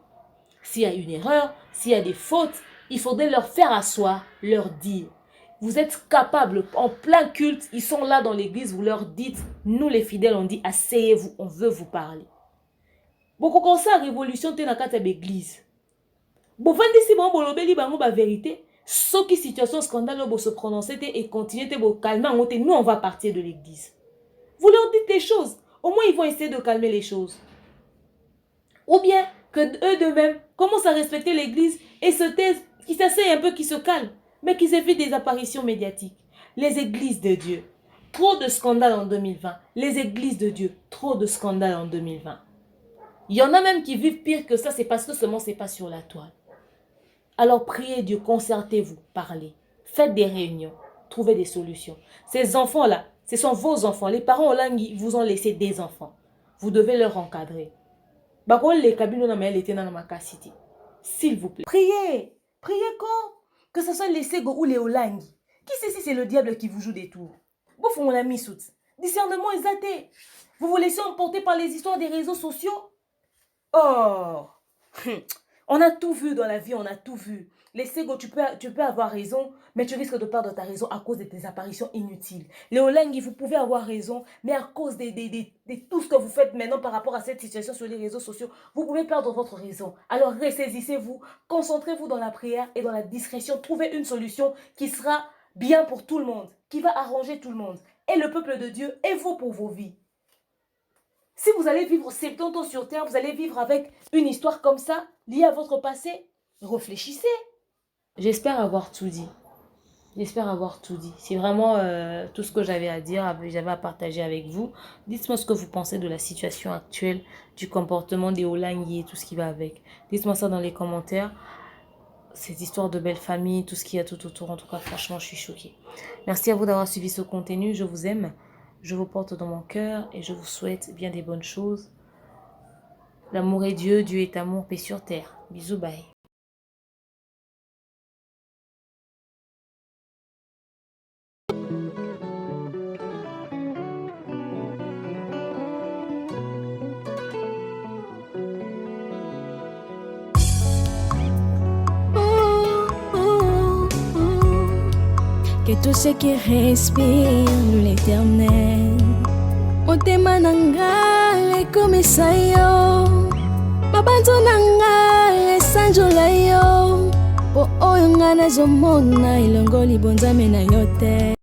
S'il y a une erreur, s'il y a des fautes, il faudrait leur faire asseoir, leur dire. Vous êtes capables, en plein culte, ils sont là dans l'église, vous leur dites, nous les fidèles, on dit, asseyez-vous, on veut vous parler. Beaucoup comme ça, révolution, t'es dans l'église. Bon, si bon, la vérité. Sauf que situation scandale se prononcer et continuer de calmer, nous on va partir de l'église. Vous leur dites les choses. Au moins ils vont essayer de calmer les choses. Ou bien que eux de même commencent à respecter l'église et se taisent, qu'ils s'asseyent un peu, qu'ils se calment, mais qu'ils évitent des apparitions médiatiques. Les églises de Dieu, trop de scandales en 2020. Les églises de Dieu, trop de scandales en 2020. Il y en a même qui vivent pire que ça, c'est parce que seulement c'est pas sur la toile. Alors priez Dieu, concertez-vous, parlez, faites des réunions, trouvez des solutions. Ces enfants-là, ce sont vos enfants. Les parents là, ils vous ont laissé des enfants. Vous devez leur encadrer. S'il vous plaît. Priez. Priez quand? Que ce soit les Sego ou les Olangi. Qui sait si c'est le diable qui vous joue des tours? Vous font la misoute. Discernement exalté. Vous vous laissez emporter par les histoires des réseaux sociaux? Oh. On a tout vu dans la vie, on a tout vu. Les Sego, tu peux avoir raison, mais tu risques de perdre ta raison à cause de tes apparitions inutiles. Les Olengi, vous pouvez avoir raison, mais à cause de tout ce que vous faites maintenant par rapport à cette situation sur les réseaux sociaux, vous pouvez perdre votre raison. Alors ressaisissez-vous, concentrez-vous dans la prière et dans la discrétion. Trouvez une solution qui sera bien pour tout le monde, qui va arranger tout le monde. Et le peuple de Dieu et vous pour vos vies. Si vous allez vivre 70 ans sur terre, vous allez vivre avec une histoire comme ça, liée à votre passé, Réfléchissez. J'espère avoir tout dit. J'espère avoir tout dit. C'est vraiment tout ce que j'avais à dire, j'avais à partager avec vous. Dites-moi ce que vous pensez de la situation actuelle, du comportement des Olangui et tout ce qui va avec. Dites-moi ça dans les commentaires. Cette histoire de belle famille, tout ce qu'il y a tout autour, en tout cas, franchement, je suis choquée. Merci à vous d'avoir suivi ce contenu. Je vous aime. Je vous porte dans mon cœur et je vous souhaite bien des bonnes choses. L'amour est Dieu, Dieu est amour, paix sur terre. Bisous, bye. Que tous ceux qui respirent l'Éternel, motema nanga ekomisa yo, mabanzo nanga esanjola yo, po oyo nga nazomona elongo libonzame na yo te.